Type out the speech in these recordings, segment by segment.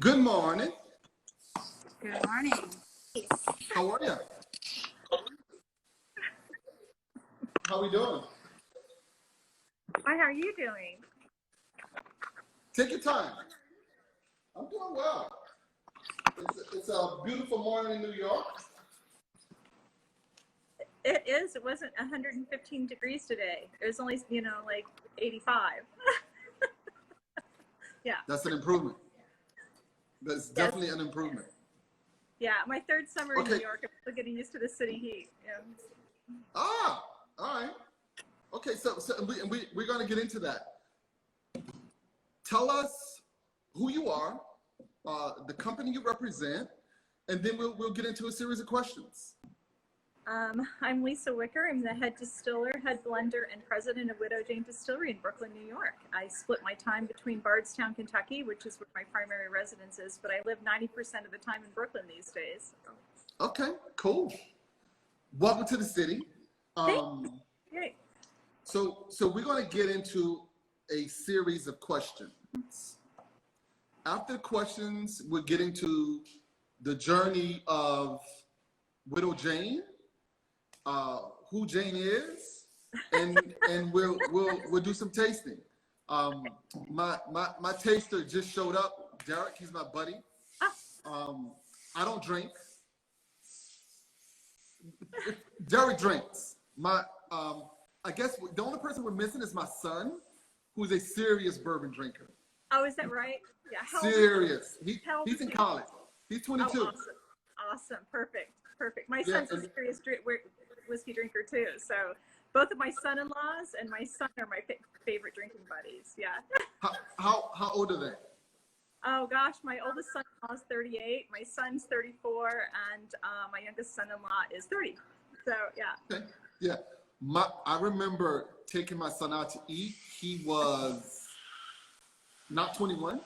Good morning. Good morning. How are you? How we doing? Hi, how are you doing? Take your time. I'm doing well. It's a beautiful morning in New York. It is. It wasn't 115 degrees today. It was only, like 85. Yeah. That's an improvement. That's definitely an improvement. Yeah, my third summer in Okay. New York. I'm still getting used to the city heat. Yeah. Ah, all right. Okay, so we're going to get into that. Tell us who you are, the company you represent, and then we'll get into a series of questions. I'm Lisa Wicker. I'm the head distiller, head blender, and president of Widow Jane Distillery in Brooklyn, New York. I split my time between Bardstown, Kentucky, which is where my primary residence is, but I live 90% of the time in Brooklyn these days. Okay, cool. Welcome to the city. Great. So we're going to get into a series of questions. After the questions, we're getting to the journey of Widow Jane, who Jane is, and we'll do some tasting. My taster just showed up. Derek, he's my buddy. I don't drink. Derek drinks. I guess the only person we're missing is my son, who's a serious bourbon drinker. Oh, is that right? Yeah. How Serious. He's in college. He's 22. Oh, awesome. Perfect. My son's a serious whiskey drinker too. So both of my son-in-laws and my son are my favorite drinking buddies. Yeah. How old are they? Oh gosh, my oldest son-in-law is 38, my son's 34, and my youngest son-in-law is 30. So yeah. Okay. Yeah. I remember taking my son out to eat. He was not 21.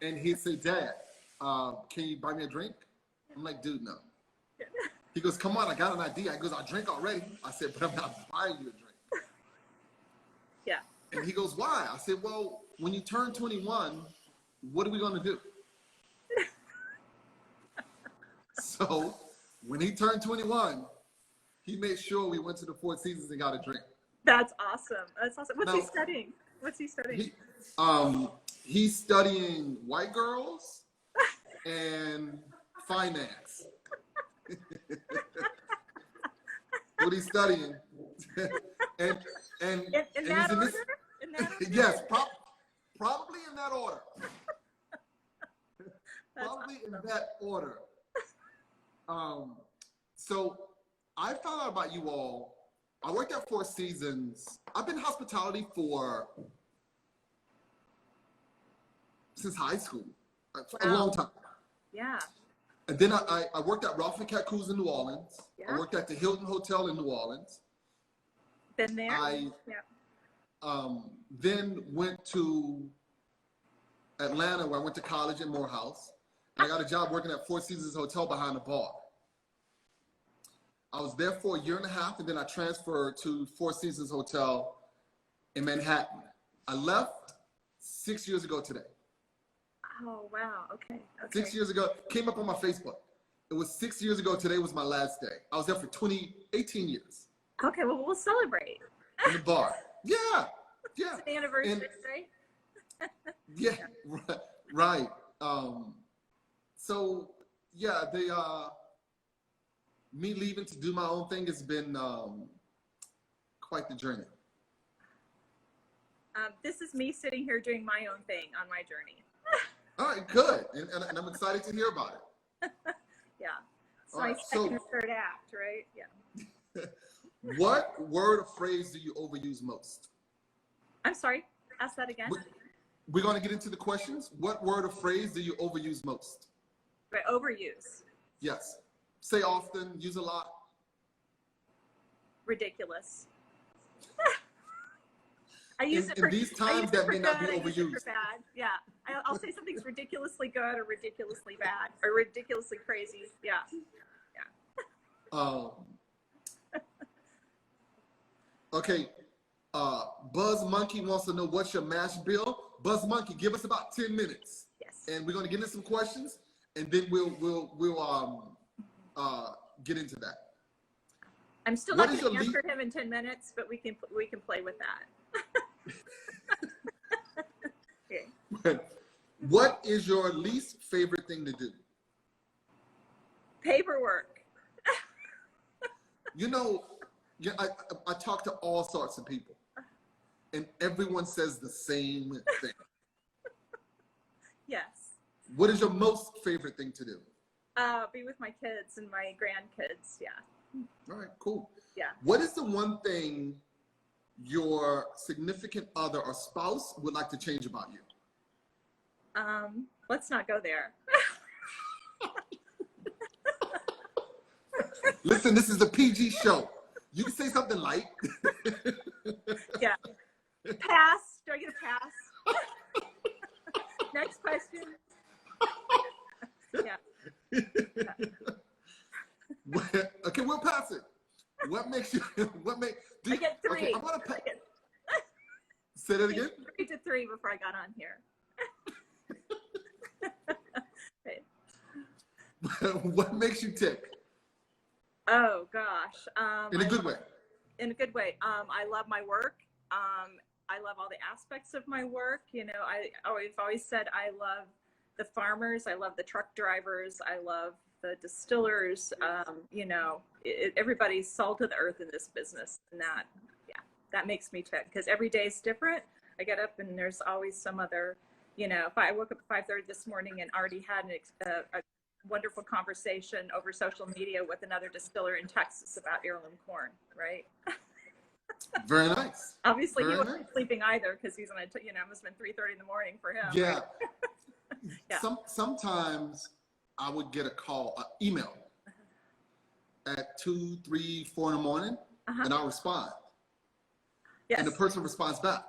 And he'd say, Dad, can you buy me a drink? I'm like, dude, no. He goes, come on, I got an idea. I goes, I drink already. I said, but I'm not buying you a drink. Yeah. And he goes, why? I said, well, when you turn 21, what are we going to do? So when he turned 21, he made sure we went to the Four Seasons and got a drink. That's awesome. What's he studying? He's studying white girls and finance. What he's studying. and in that order? Yes, probably in that order. Probably awesome. In that order. So I found out about you all. I worked at Four Seasons. I've been in hospitality since high school, a long time. Yeah. And then I worked at Ralph and Cacoo's in New Orleans. Yeah. I worked at the Hilton Hotel in New Orleans. Been there? Then went to Atlanta, where I went to college at Morehouse. And I got a job working at Four Seasons Hotel behind the bar. I was there for a year and a half, and then I transferred to Four Seasons Hotel in Manhattan. I left 6 years ago today. Oh, wow. Okay. 6 years ago, came up on my Facebook. It was 6 years ago. Today was my last day. I was there for 18 years. Okay, well, we'll celebrate. In the bar. Yeah. It's an anniversary, right? Yeah, right. So, yeah, me leaving to do my own thing has been quite the journey. This is me sitting here doing my own thing on my journey. All right, good. And I'm excited to hear about it. Yeah. It's my second or third act, right? Yeah. What word or phrase do you overuse most? I'm sorry, ask that again. We're going to get into the questions. What word or phrase do you overuse most? Right, overuse. Yes. Say often, use a lot. Ridiculous. I use it in these times that may not be overused. Bad. Yeah. I'll say something's ridiculously good or ridiculously bad or ridiculously crazy. Yeah. Okay. Buzz Monkey wants to know what's your mash bill. Buzz Monkey, give us about 10 minutes. Yes. and we're going to get into some questions, and then we'll get into that. I'm still not going to answer him in 10 minutes, but we can play with that. Okay. What is your least favorite thing to do? Paperwork. You know, I talk to all sorts of people, and everyone says the same thing. Yes. What is your most favorite thing to do? Be with my kids and my grandkids. Yeah. All right, cool. Yeah. What is the one thing your significant other or spouse would like to change about you? Let's not go there. Listen, this is a PG show. You can say something light. Yeah. Pass. Do I get a pass? Next question. Yeah. Okay, we'll pass it. What makes you? I get 3. Okay, say that again. 3 to 3 before I got on here. What makes you tick? Oh gosh. In a good way. In a good way. I love my work. I love all the aspects of my work. You know, I've always said I love the farmers. I love the truck drivers. I love the distillers. You know, everybody's salt of the earth in this business, and that makes me tick because every day is different. I get up and there's always some other. You know, if I woke up at 5:30 this morning and already had a wonderful conversation over social media with another distiller in Texas about heirloom corn, right? Very nice. Obviously, Very he wasn't nice. sleeping either because he's gonna, it must have been 3:30 in the morning for him. Yeah. Right? Yeah. Sometimes I would get an email at 2, 3, 4 in the morning, and I'll respond. Yes. And the person responds back.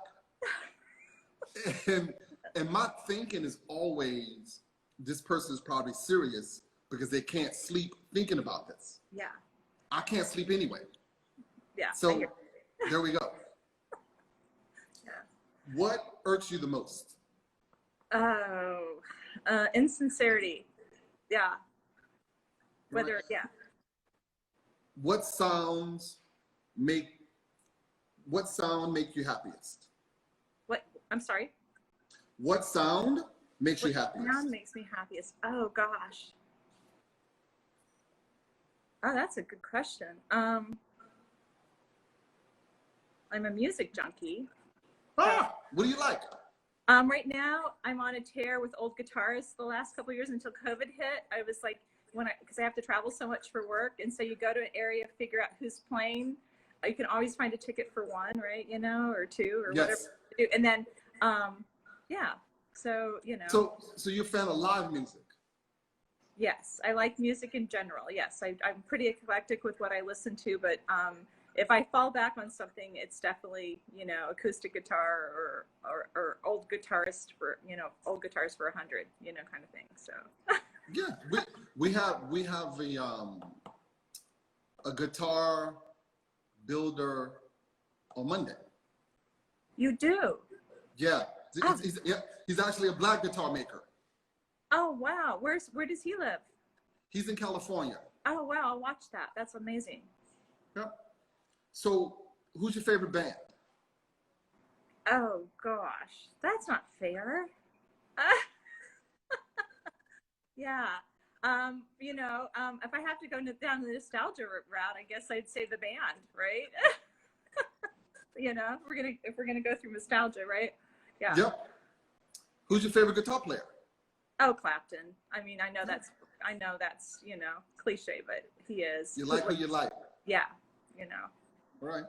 And my thinking is always, this person is probably serious because they can't sleep thinking about this. Yeah. I can't sleep anyway. Yeah. So there we go. Yeah. What irks you the most? Oh, insincerity. Yeah. Whether, Right. yeah. What sound make you happiest? What? I'm sorry. What sound makes you happiest? What sound makes me happiest? Oh gosh. Oh, that's a good question. I'm a music junkie. What do you like? Right now, I'm on a tear with old guitarists. The last couple of years until COVID hit, I was like, because I have to travel so much for work, and so you go to an area, figure out who's playing. You can always find a ticket for 1, right? You know, or 2, or whatever. And then, yeah. So So you're a fan of live music? Yes, I like music in general. Yes, I'm pretty eclectic with what I listen to, but if I fall back on something, it's definitely, acoustic guitar or old guitarist for, old guitars for 100, kind of thing. So. Yeah, we have a guitar builder on Monday. You do? Yeah, he's actually a black guitar maker. Oh wow, where does he live? He's in California. Oh wow, I'll watch that. That's amazing. Yeah. So, who's your favorite band? Oh gosh, that's not fair. Yeah. If I have to go down the nostalgia route, I guess I'd say the band, right? If we're gonna go through nostalgia, right? Yeah. Yep. Who's your favorite guitar player? Oh, Clapton. I mean, I know that's cliche, but he is. You like who you like. Yeah. All right.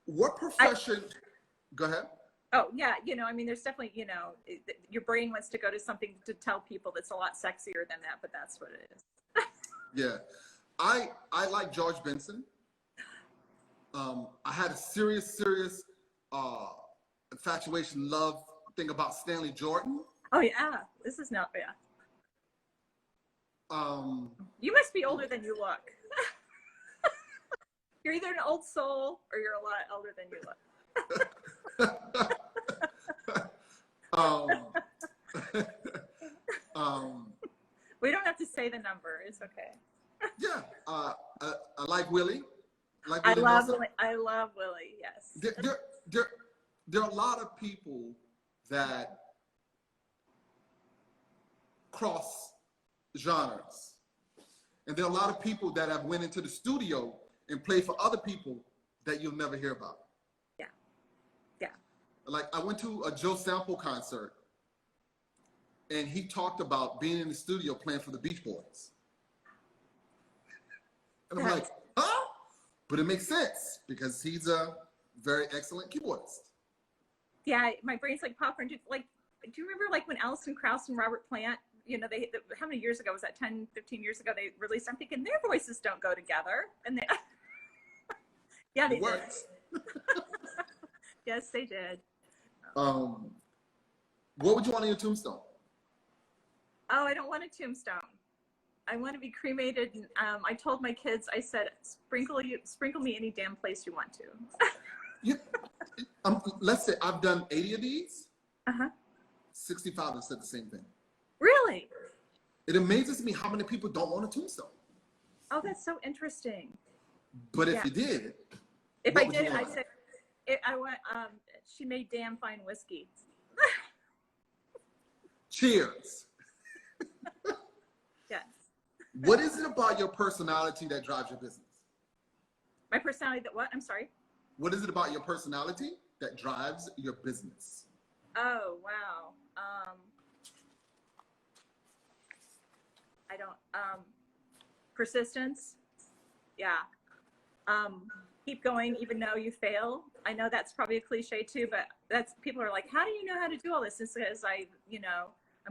What profession? Go ahead. Oh yeah, there's definitely, your brain wants to go to something to tell people that's a lot sexier than that, but that's what it is. Yeah, I like George Benson. I had a serious infatuation, love thing about Stanley Jordan. Oh yeah, this is not, yeah. You must be older than you look. You're either an old soul or you're a lot older than you look. say the number. It's okay. Yeah, I like Willie. Like I Willie love Nelson. Willie. I love Willie. Yes. There are a lot of people that cross genres, and there are a lot of people that have went into the studio and played for other people that you'll never hear about. Yeah. Yeah. Like I went to a Joe Sample concert, and he talked about being in the studio playing for the Beach Boys. And I'm like, huh? But it makes sense because he's a very excellent keyboardist. Yeah, my brain's like popcorn. Do you remember like when Alison Krauss and Robert Plant, how many years ago was that? 10, 15 years ago they released, I'm thinking their voices don't go together. And they, yeah, they did. Yes, they did. What would you want on your tombstone? Oh, I don't want a tombstone. I want to be cremated. And, I told my kids, I said, sprinkle me any damn place you want to. Let's say I've done 80 of these. 65 have said the same thing. Really? It amazes me how many people don't want a tombstone. Oh, that's so interesting. But if you did, if I did, I'd say, I want. She made damn fine whiskey. Cheers. Yes. What is it about your personality that drives your business? My personality that what? I'm sorry? What is it about your personality that drives your business? Oh, wow. I don't, persistence. Yeah. Keep going even though you fail. I know that's probably a cliche too, but people are like, how do you know how to do all this? It's because I'm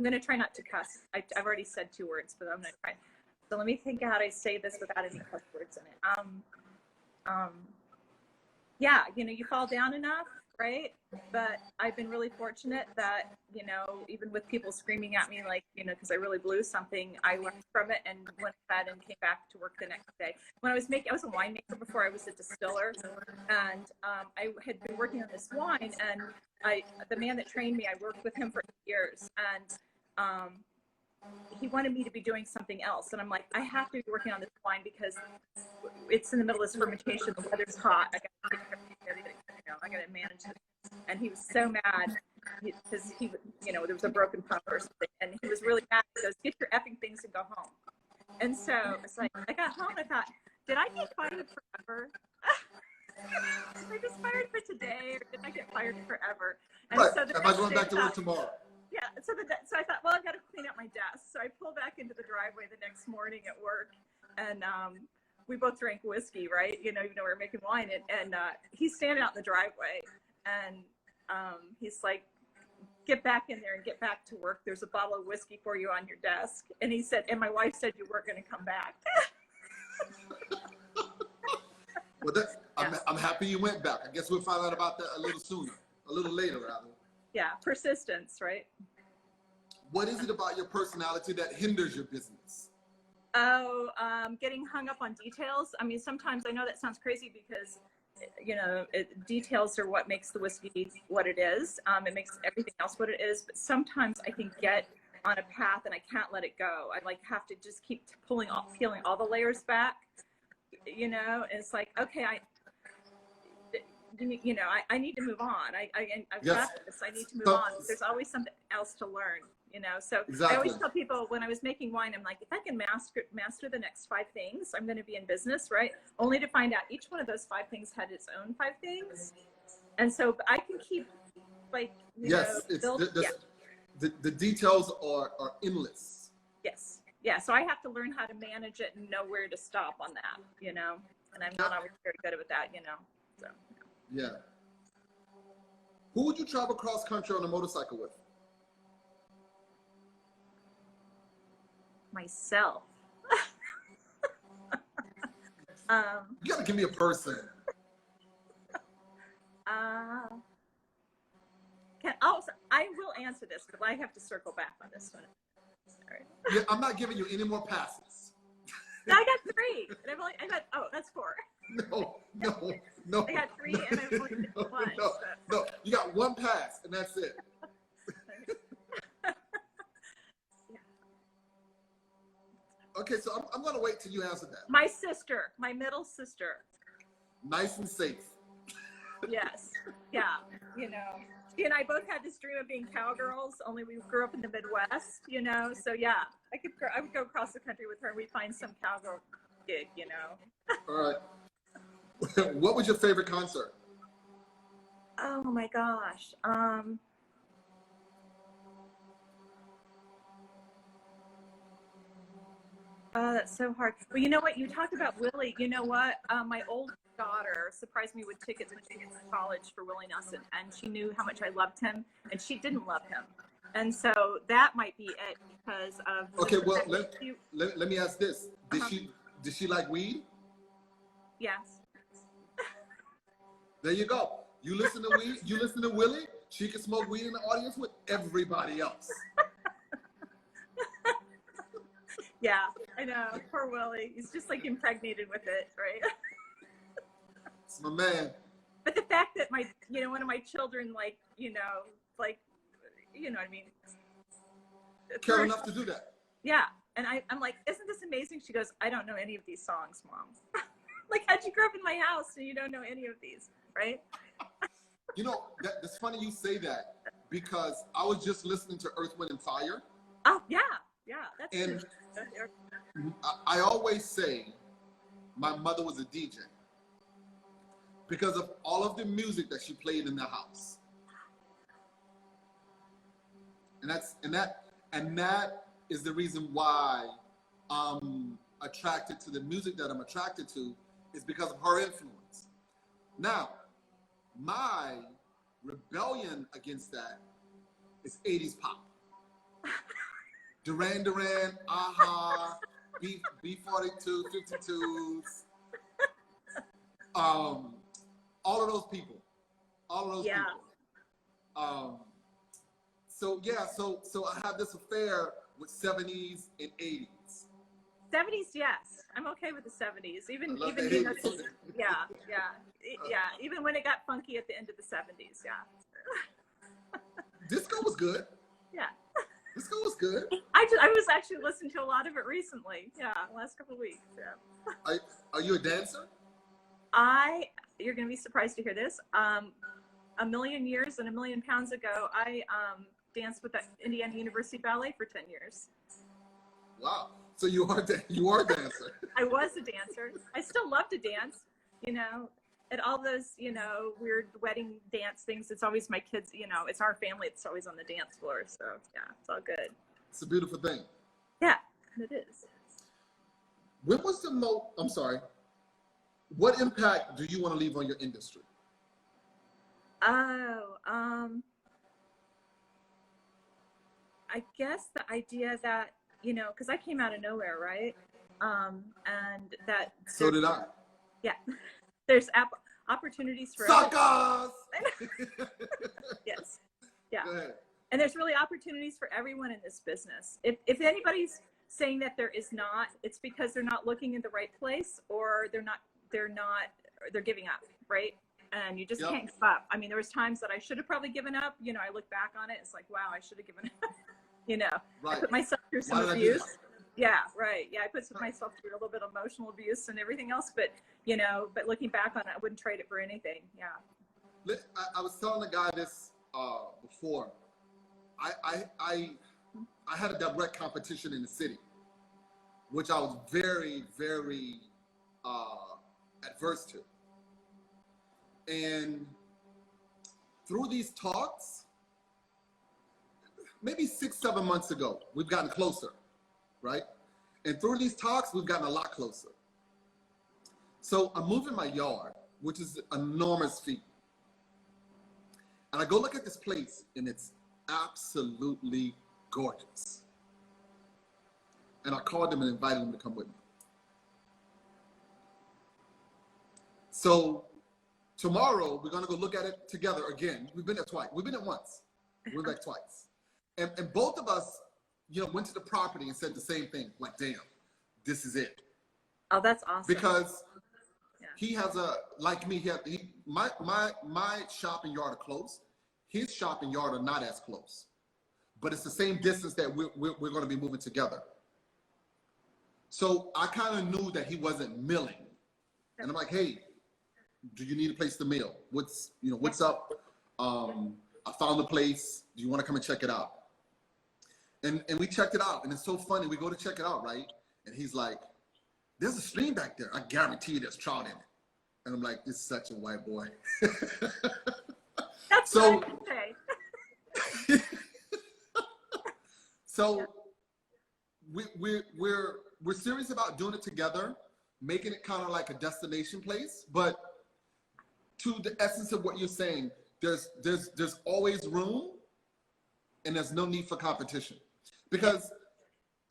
going to try not to cuss. I've already said 2 words, but I'm going to try. So let me think how to say this without any cuss words in it. Yeah, you fall down enough, right? But I've been really fortunate that, even with people screaming at me, like, because I really blew something, I learned from it and went ahead and came back to work the next day. When I was a winemaker before I was a distiller, and I had been working on this wine, and the man that trained me, I worked with him for 8 years, and he wanted me to be doing something else. And I'm like, I have to be working on this wine because it's in the middle of this fermentation. The weather's hot. I got to manage it. And he was so mad because there was a broken pump or something. And he was really mad. He goes, get your effing things and go home. And so it's like, I got home and I thought, did I get fired forever? Did I just fired for today, or did I get fired forever? And right. So am I going back to work tomorrow? Yeah, so I thought, well, I've got to clean up my desk. So I pulled back into the driveway the next morning at work, and we both drank whiskey, right? Even though we were making wine, and he's standing out in the driveway, and he's like, get back in there and get back to work. There's a bottle of whiskey for you on your desk. And he said, and my wife said you weren't going to come back. Well, I'm happy you went back. I guess we'll find out about that a little later, rather. Yeah, persistence, right? What is it about your personality that hinders your business? Oh, getting hung up on details. I mean, sometimes I know that sounds crazy because, details are what makes the whiskey what it is. It makes everything else what it is. But sometimes I can get on a path and I can't let it go. I have to just keep peeling all the layers back. It's like, okay, I need to move on. I've got this. I need to move on. There's always something else to learn, So exactly. I always tell people when I was making wine, I'm like, if I can master the next 5 things, I'm going to be in business, right? Only to find out each one of those 5 things had its own 5 things. And so I can keep the details are endless. Yes. Yeah. So I have to learn how to manage it and know where to stop on that, and I'm not always very good at that, so. Yeah. Who would you travel cross country on a motorcycle with? Myself. You gotta give me a person. I will answer this, but I have to circle back on this one. All right. Yeah, I'm not giving you any more passes. No, I got 3, and that's 4. No. I got 3, and I've only been 1. No, you got 1 pass, and that's it. Okay, so I'm going to wait till you answer that. My sister, my middle sister. Nice and safe. Yes. Yeah. You know, she and I both had this dream of being cowgirls, only we grew up in the Midwest, you know? So yeah, I would go across the country with her and we'd find some cowgirl gig, you know? All right. What was your favorite concert? Oh my gosh. Oh, that's so hard. Well, you know what? You talked about Willie. You know what? My old daughter surprised me with tickets when she was in college for Willie Nelson, and she knew how much I loved him, and she didn't love him. And so that might be it because of. Okay, well, let me ask this: did she like weed? Yes. There you go. You listen to weed. You listen to Willie. She can smoke weed in the audience with everybody else. Yeah, I know. Poor Willie. He's just like impregnated with it, right? It's my man. But the fact that one of my children, like, you know what I mean? Care enough to do that. Yeah. And I'm like, isn't this amazing? She goes, I don't know any of these songs, Mom. Like, how'd you grow up in my house and you don't know any of these, right? You know, it's funny you say that because I was just listening to Earth, Wind, and Fire. Oh, yeah. Yeah, that's and true. I always say my mother was a DJ because of all of the music that she played in the house. And that is the reason why I'm attracted to the music that I'm attracted to, is because of her influence. Now, my rebellion against that is 80s pop. Duran Duran, Aha, B-42, 52s, all of those people, So I have this affair with 70s and 80s. 70s, yes, I'm okay with the 70s. Even even when it got funky at the end of the 70s, yeah. Disco was good. Yeah. Disco was good. I was actually listening to a lot of it recently. Yeah, last couple of weeks. Yeah. Are you a dancer? You're gonna be surprised to hear this. A million years and a million pounds ago, I danced with the Indiana University Ballet for 10 years. Wow. So you are a dancer. I was a dancer. I still love to dance. You know, at all those, weird wedding dance things, it's always my kids, it's our family that's always on the dance floor. So yeah, it's all good. It's a beautiful thing. Yeah, it is. When was what impact do you want to leave on your industry? I guess the idea that, because I came out of nowhere, right? And that. So did I. Yeah. There's opportunities for suckers. Yes. Yeah. And there's really opportunities for everyone in this business. If anybody's saying that there is not, it's because they're not looking in the right place, or they're giving up, right? And you just can't give up. I mean, there was times that I should have probably given up. I look back on it, it's like, wow, I should have given up. Right. I put myself through some abuse. Yeah, right. Yeah, I put myself through a little bit of emotional abuse and everything else, but looking back on it, I wouldn't trade it for anything. Yeah. I was telling the guy this before. I had a direct competition in the city, which I was very, very adverse to. And through these talks, maybe 6-7 months ago, we've gotten closer, right? And through these talks, we've gotten a lot closer. So I'm moving my yard, which is an enormous feat. And I go look at this place, and it's absolutely gorgeous. And I called them and invited them to come with me. So tomorrow, we're gonna go look at it together again. We've been there twice. We've been there once. We went back twice. And both of us, went to the property and said the same thing, like, damn, this is it. Oh, that's awesome. Because he has my shopping yard are close. His shopping yard are not as close. But it's the same distance that we're gonna be moving together. So I kind of knew that he wasn't milling. And I'm like, hey, do you need a place to mill? What's up? I found the place. Do you want to come and check it out? And we checked it out. And it's so funny. We go to check it out, right? And he's like, there's a stream back there. I guarantee you there's trout in it. And I'm like, this is such a white boy. That's so, what I say. So we're serious about doing it together, making it kind of like a destination place. But to the essence of what you're saying, there's always room, and there's no need for competition. Because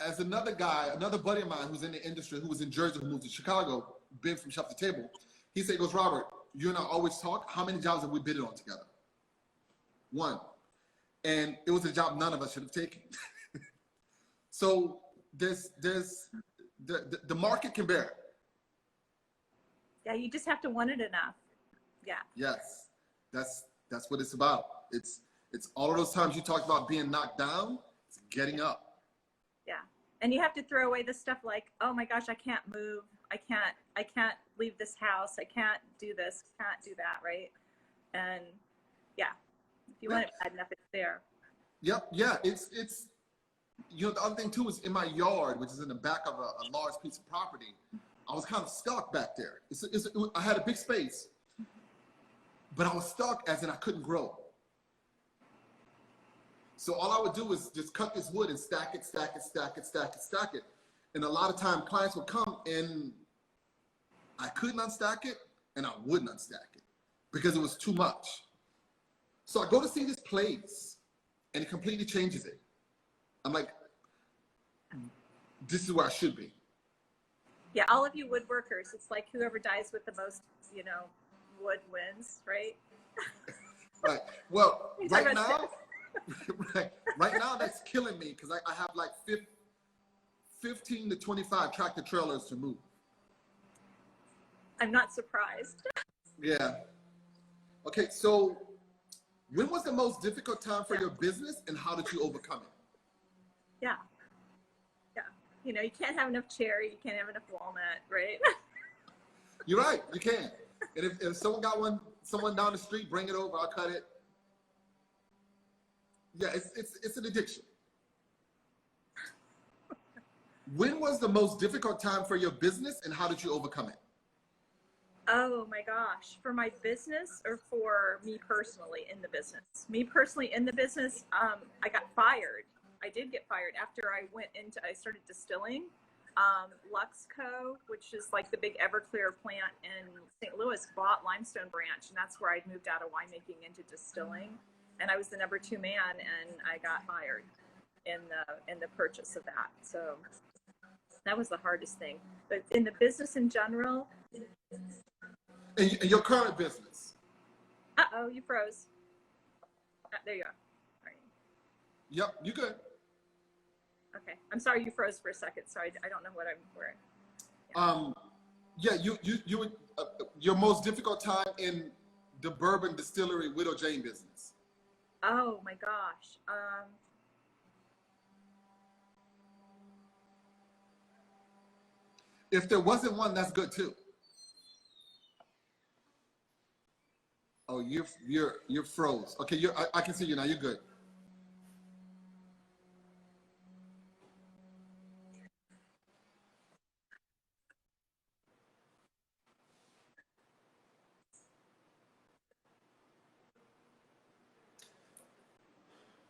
as another buddy of mine who's in the industry, who was in Jersey, who moved to Chicago, been from Shelf to Table, he said, goes, Robert, you and I always talk. How many jobs have we bid on together? One. And it was a job none of us should have taken. So there's the market can bear it. Yeah, you just have to want it enough. Yeah. Yes, that's what it's about. It's all of those times you talked about being knocked down. It's getting up. Yeah, and you have to throw away the stuff like, oh my gosh, I can't move. I can't leave this house. I can't do this. Can't do that. Right. And yeah, if you want it bad enough, it's there. Yep. Yeah. It's the other thing too is in my yard, which is in the back of a large piece of property. I was kind of stuck back there. I had a big space, but I was stuck as in I couldn't grow. So all I would do is just cut this wood and stack it. And a lot of time clients would come and I couldn't unstack it and I wouldn't unstack it because it was too much. So I go to see this place and it completely changes it. I'm like, this is where I should be. Yeah, all of you woodworkers, it's like whoever dies with the most, wood wins, right? Right. Well, right now, right now that's killing me because I have like 15 to 25 tractor trailers to move. I'm not surprised. Yeah. Okay, so when was the most difficult time for your business and how did you overcome it? Yeah. You can't have enough cherry, you can't have enough walnut, right? You're right, you can. And if someone got someone down the street, bring it over, I'll cut it. Yeah, it's an addiction. When was the most difficult time for your business and how did you overcome it? Oh my gosh, for my business or for me personally in the business? Me personally in the business, I got fired. I did get fired after I started distilling. Luxco, which is like the big Everclear plant in St. Louis, bought Limestone Branch, and that's where I'd moved out of winemaking into distilling. And I was the number 2 man, and I got fired in the purchase of that. So that was the hardest thing. But in the business in general. In your current business. Uh-oh, you froze. There you are. All right. Yep, you good. Okay, I'm sorry you froze for a second. Sorry, I don't know what I'm wearing. Yeah, you would your most difficult time in the bourbon distillery Widow Jane business. Oh my gosh. If there wasn't one, that's good too. Oh, you're froze. Okay, I can see you now. You're good.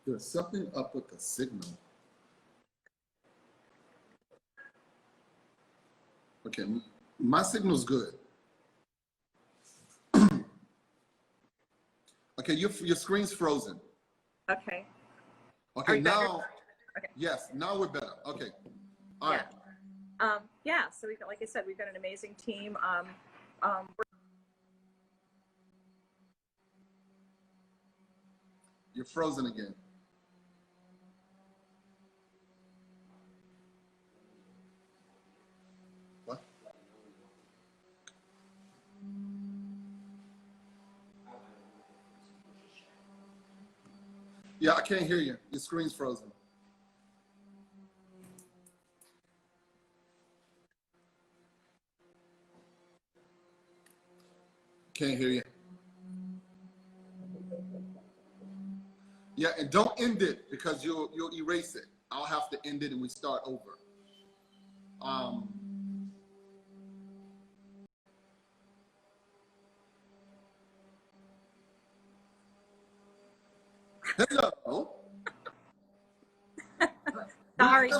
There's something up with the signal. Okay, my signal's good. Okay, your screen's frozen. Okay. Okay, now, okay. Yes, now we're better. Okay, all right. Yeah, so we've got, like I said, we've got an amazing team. You're frozen again. What? Yeah, I can't hear you. Your screen's frozen. Can't hear you. Yeah, and don't end it because you'll erase it. I'll have to end it and we start over. Hello. Sorry.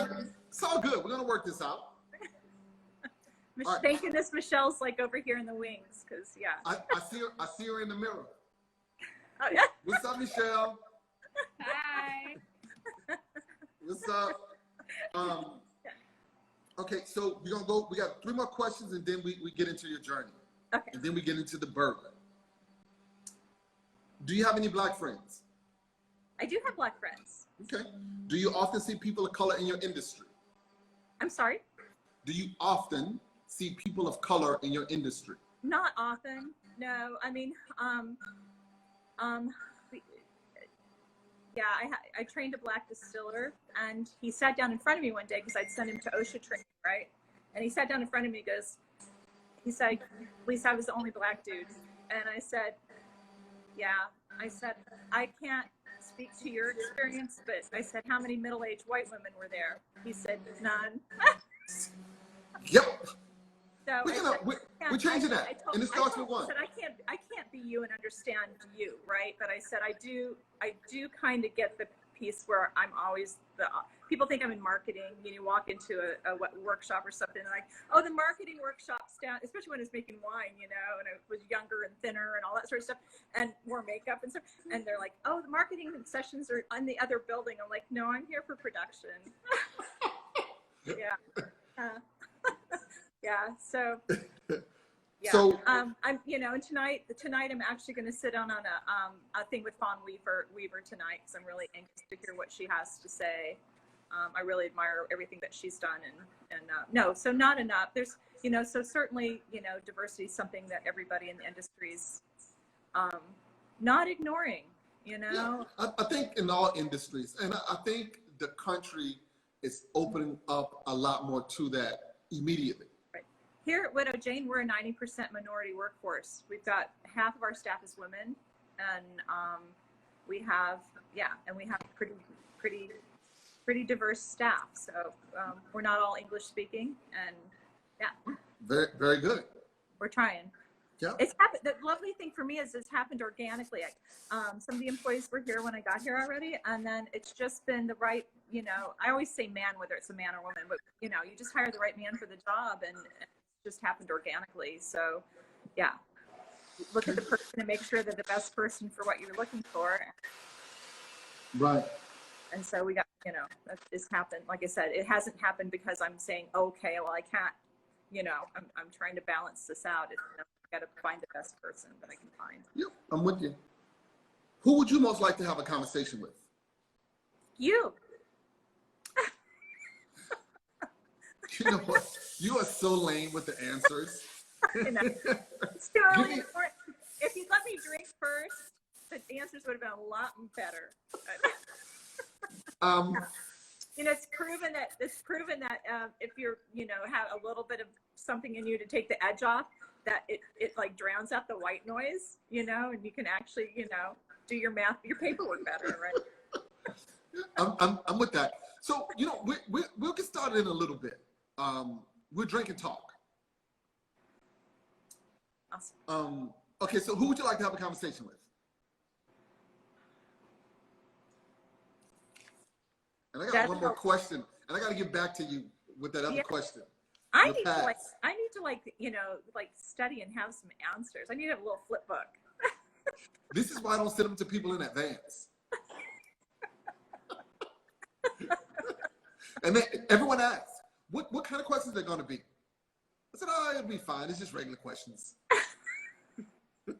It's all good. We're gonna work this out. All right. Thank goodness Michelle's like over here in the wings, because yeah. I see her in the mirror. Oh yeah. What's up, Michelle? Hi. What's up? Okay, so we're gonna go. We got 3 more questions, and then we get into your journey. Okay. And then we get into the burger. Do you have any Black friends? I do have Black friends. Okay. Do you often see people of color in your industry? I'm sorry? Do you often see people of color in your industry? Not often. No. I mean, yeah, I trained a Black distiller, and he sat down in front of me one day because I'd sent him to OSHA training, right? And he sat down in front of me and he said, at least I was the only Black dude. And I said, yeah. I said, I can't speak to your experience, but I said, how many middle-aged white women were there? He said, none. Yep. So we're changing that, and it starts with 1. I said, I can't be you and understand you, right? But I said, I do kind of get the piece where I'm always people think I'm in marketing. You walk into a workshop or something, and like, oh, the marketing workshop's down, especially when I was making wine, and I was younger and thinner and all that sort of stuff, and more makeup and stuff. And they're like, oh, the marketing sessions are in the other building. I'm like, no, I'm here for production. Yeah. Yeah. So. Yeah. So I'm and tonight I'm actually going to sit on a thing with Fawn Weaver tonight, because I'm really anxious to hear what she has to say. I really admire everything that she's done, and no, so not enough. There's so certainly diversity is something that everybody in the industry is not ignoring. Yeah, I think in all industries, and I think the country is opening up a lot more to that immediately. Here at Widow Jane, we're a 90% minority workforce. We've got half of our staff is women, and we have pretty diverse staff. So we're not all English speaking, and yeah. Very, very good. We're trying. Yeah. It's happened. The lovely thing for me is it's happened organically. Some of the employees were here when I got here already, and then it's just been the right. I always say man, whether it's a man or woman, but you just hire the right man for the job, and just happened organically. So yeah, look at the person and make sure they're the best person for what you're looking for. Right. And so we got, that this happened. Like I said, it hasn't happened because I'm saying, okay, well, I can't, I'm trying to balance this out. I got to find the best person that I can find. Yep, I'm with you. Who would you most like to have a conversation with? You. You know what? You are so lame with the answers. It's too early in the morning. If you'd let me drink first, the answers would have been a lot better. It's proven that if you're, have a little bit of something in you to take the edge off, that it like drowns out the white noise, and you can actually, do your math, your paperwork better, right? I'm with that. So, we'll get started in a little bit. We'll drink and talk. Awesome. Okay, so who would you like to have a conversation with? And I got one more question, and I got to get back to you with that other question. I need to study and have some answers. I need to have a little flip book. This is why I don't send them to people in advance. And then everyone asks, what kind of questions they're going to be? I said, oh, it'll be fine. It's just regular questions. I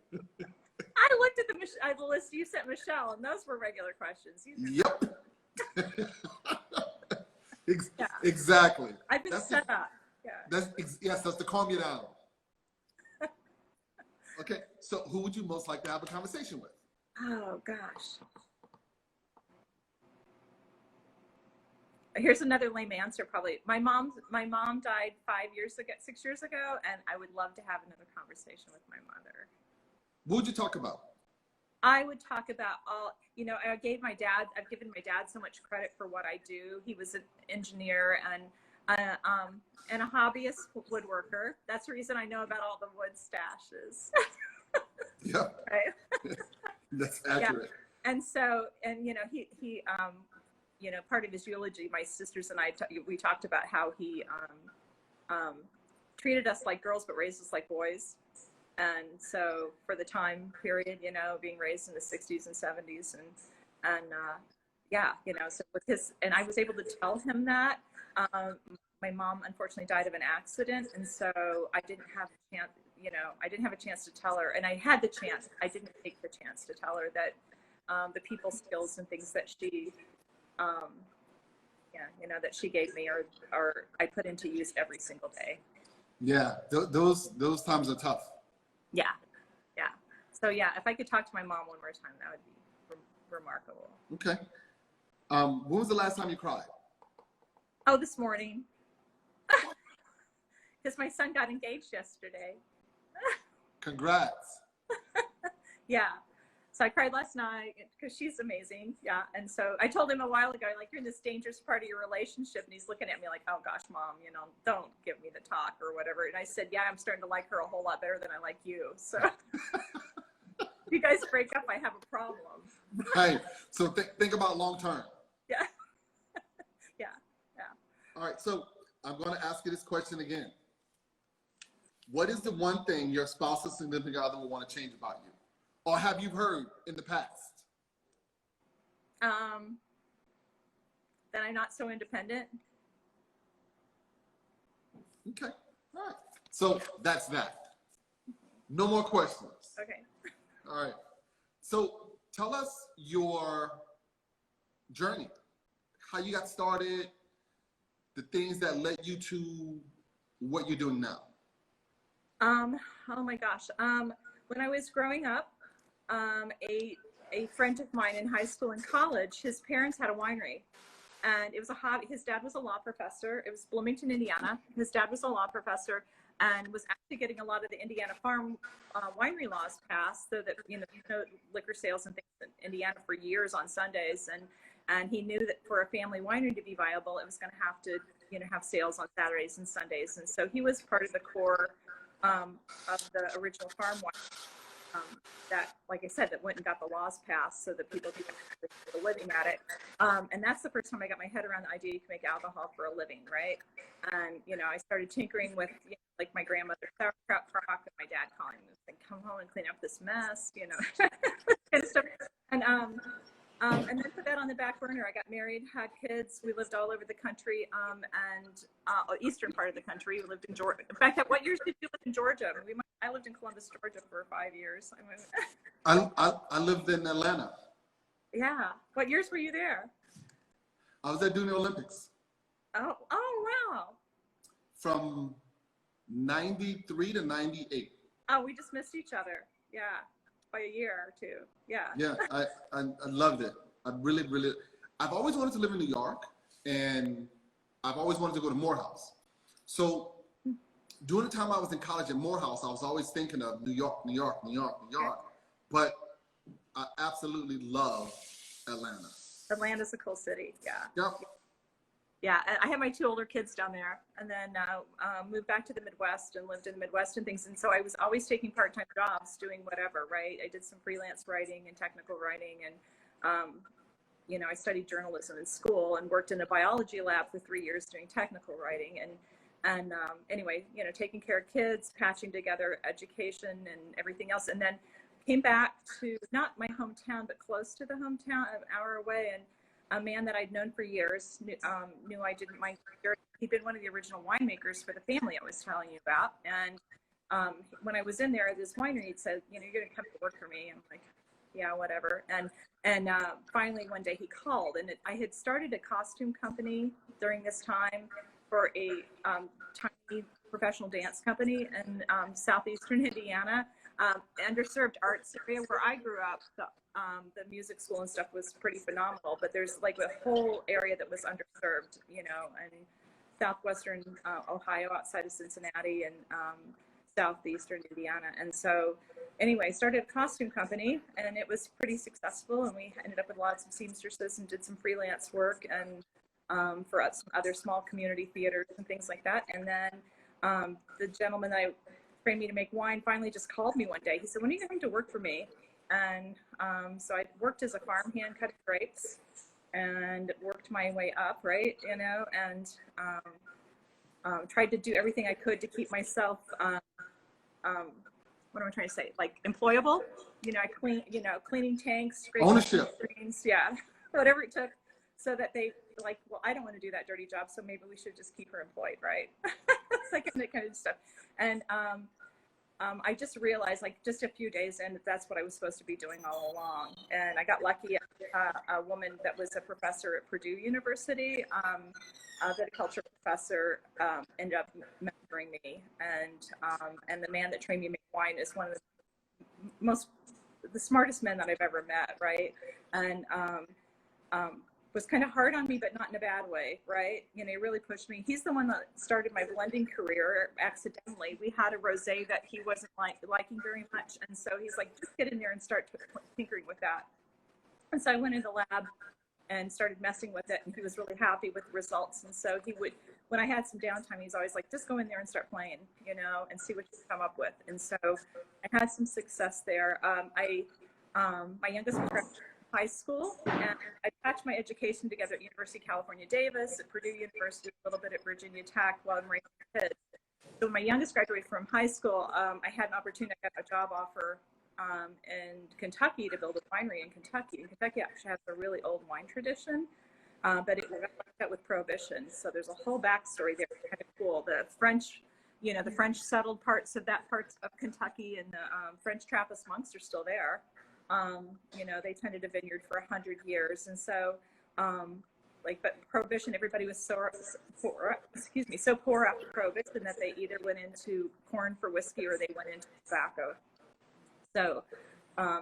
looked at the list you sent Michelle, and those were regular questions. Yep. Yeah. Exactly. I've been set up. Yeah. Yes, that's to calm you down. Okay, so who would you most like to have a conversation with? Oh gosh. Here's another lame answer, probably. My mom died 6 years ago, and I would love to have another conversation with my mother. What would you talk about? I would talk about I've given my dad so much credit for what I do. He was an engineer and a hobbyist woodworker. That's the reason I know about all the wood stashes. Yeah. Right? That's accurate. Yeah. And so, he part of his eulogy, my sisters and I, we talked about how he treated us like girls, but raised us like boys. And so for the time period, being raised in the 60s and 70s so with his, and I was able to tell him that, my mom unfortunately died of an accident. And so I didn't have a chance to tell her, and I had the chance, I didn't take the chance to tell her that, the people skills and things that she, that she gave me are I put into use every single day. Yeah. Those times are tough. Yeah. Yeah. So if I could talk to my mom one more time, that would be remarkable. Okay. When was the last time you cried? Oh, this morning. Because my son got engaged yesterday. Congrats. Yeah. So I cried last night because she's amazing. Yeah. And so I told him a while ago, like, you're in this dangerous part of your relationship. And he's looking at me like, oh gosh, Mom, don't give me the talk or whatever. And I said, yeah, I'm starting to like her a whole lot better than I like you. So if you guys break up, I have a problem. Right. So think about long term. Yeah. Yeah. All right. So I'm going to ask you this question again. What is the one thing your spouse or significant other will want to change about you? Or have you heard in the past? That I'm not so independent. Okay. All right. So that's that. No more questions. Okay. All right. So tell us your journey, how you got started, the things that led you to what you're doing now. Oh my gosh. When I was growing up, a friend of mine in high school and college, his parents had a winery, and it was a hobby. His dad was a law professor. It was Bloomington, Indiana. His dad was a law professor and was actually getting a lot of the Indiana farm winery laws passed, so that liquor sales and things in Indiana for years on Sundays, and he knew that for a family winery to be viable, it was going to have to have sales on Saturdays and Sundays. And so he was part of the core of the original farm winery. That, like I said, that went and got the laws passed so that people could make a living at it. And that's the first time I got my head around the idea you can make alcohol for a living, right? And, I started tinkering with, like my grandmother's sauerkraut crock, and my dad calling me and come home and clean up this mess, kind of stuff. And then put that on the back burner. I got married, had kids. We lived all over the country, eastern part of the country. We lived in Georgia. In fact, what years did you live in Georgia? I lived in Columbus, Georgia for 5 years. I lived in Atlanta. Yeah. What years were you there? I was there during the Olympics. Oh, wow. From 93 to 98. Oh, we just missed each other. Yeah. By a year or two. Yeah. Yeah, I loved it. I've always wanted to live in New York, and I've always wanted to go to Morehouse. So during the time I was in college at Morehouse, I was always thinking of New York, New York, New York, New York. But I absolutely love Atlanta. Atlanta's a cool city. Yeah. Yep. Yeah, I had my 2 older kids down there, and then moved back to the Midwest and lived in the Midwest and things. And so I was always taking part-time jobs, doing whatever, right? I did some freelance writing and technical writing, and I studied journalism in school and worked in a biology lab for 3 years doing technical writing. And anyway, taking care of kids, patching together education and everything else, and then came back to not my hometown, but close to the hometown, an hour away, and a man that I'd known for years knew I didn't mind. He'd been one of the original winemakers for the family I was telling you about. And when I was in there at this winery, he'd said, you're going to come to work for me. I'm like, yeah, whatever. And finally one day he called, and I had started a costume company during this time for a tiny professional dance company in southeastern Indiana, underserved arts area where I grew up. The music school and stuff was pretty phenomenal, but there's like a whole area that was underserved, and southwestern Ohio outside of Cincinnati. And southeastern Indiana. And so anyway, started a costume company, and it was pretty successful, and we ended up with lots of seamstresses and did some freelance work and for some other small community theaters and things like that. And then the gentleman that trained me to make wine finally just called me one day. He said, "When are you going to work for me?" And so I worked as a farmhand cutting grapes and worked my way up, right, you know, and tried to do everything I could to keep myself, what am I trying to say, like employable, you know, cleaning tanks, scraping Ownership. screens, yeah, whatever it took, so that they like, well, I don't want to do that dirty job, so maybe we should just keep her employed, right? It's like that kind of stuff. And I just realized, like, just a few days in, that that's what I was supposed to be doing all along. And I got lucky. A woman that was a professor at Purdue University, a viticulture professor, ended up mentoring me. And the man that trained me to make wine is one of the smartest men that I've ever met, right? And was kind of hard on me, but not in a bad way, right? You know, he really pushed me. He's the one that started my blending career accidentally. We had a rosé that he wasn't liking very much, and so he's like, just get in there and start tinkering with that. And so I went into the lab and started messing with it, and he was really happy with the results. And so he would, when I had some downtime, he's always like, just go in there and start playing, you know, and see what you come up with. And so I had some success there. My youngest was high school, and I patched my education together at University of California, Davis, at Purdue University, a little bit at Virginia Tech while I'm raising kids. So when my youngest graduated from high school, I had an opportunity, I got a job offer in Kentucky to build a winery in Kentucky. And Kentucky actually has a really old wine tradition, but it was like with Prohibition. So there's a whole backstory there, kind of cool. The French, you know, the French settled parts of that part of Kentucky, and the French Trappist monks are still there. You know, they tended a vineyard for 100 years. And so, but Prohibition, everybody was so poor after Prohibition that they either went into corn for whiskey or they went into tobacco. So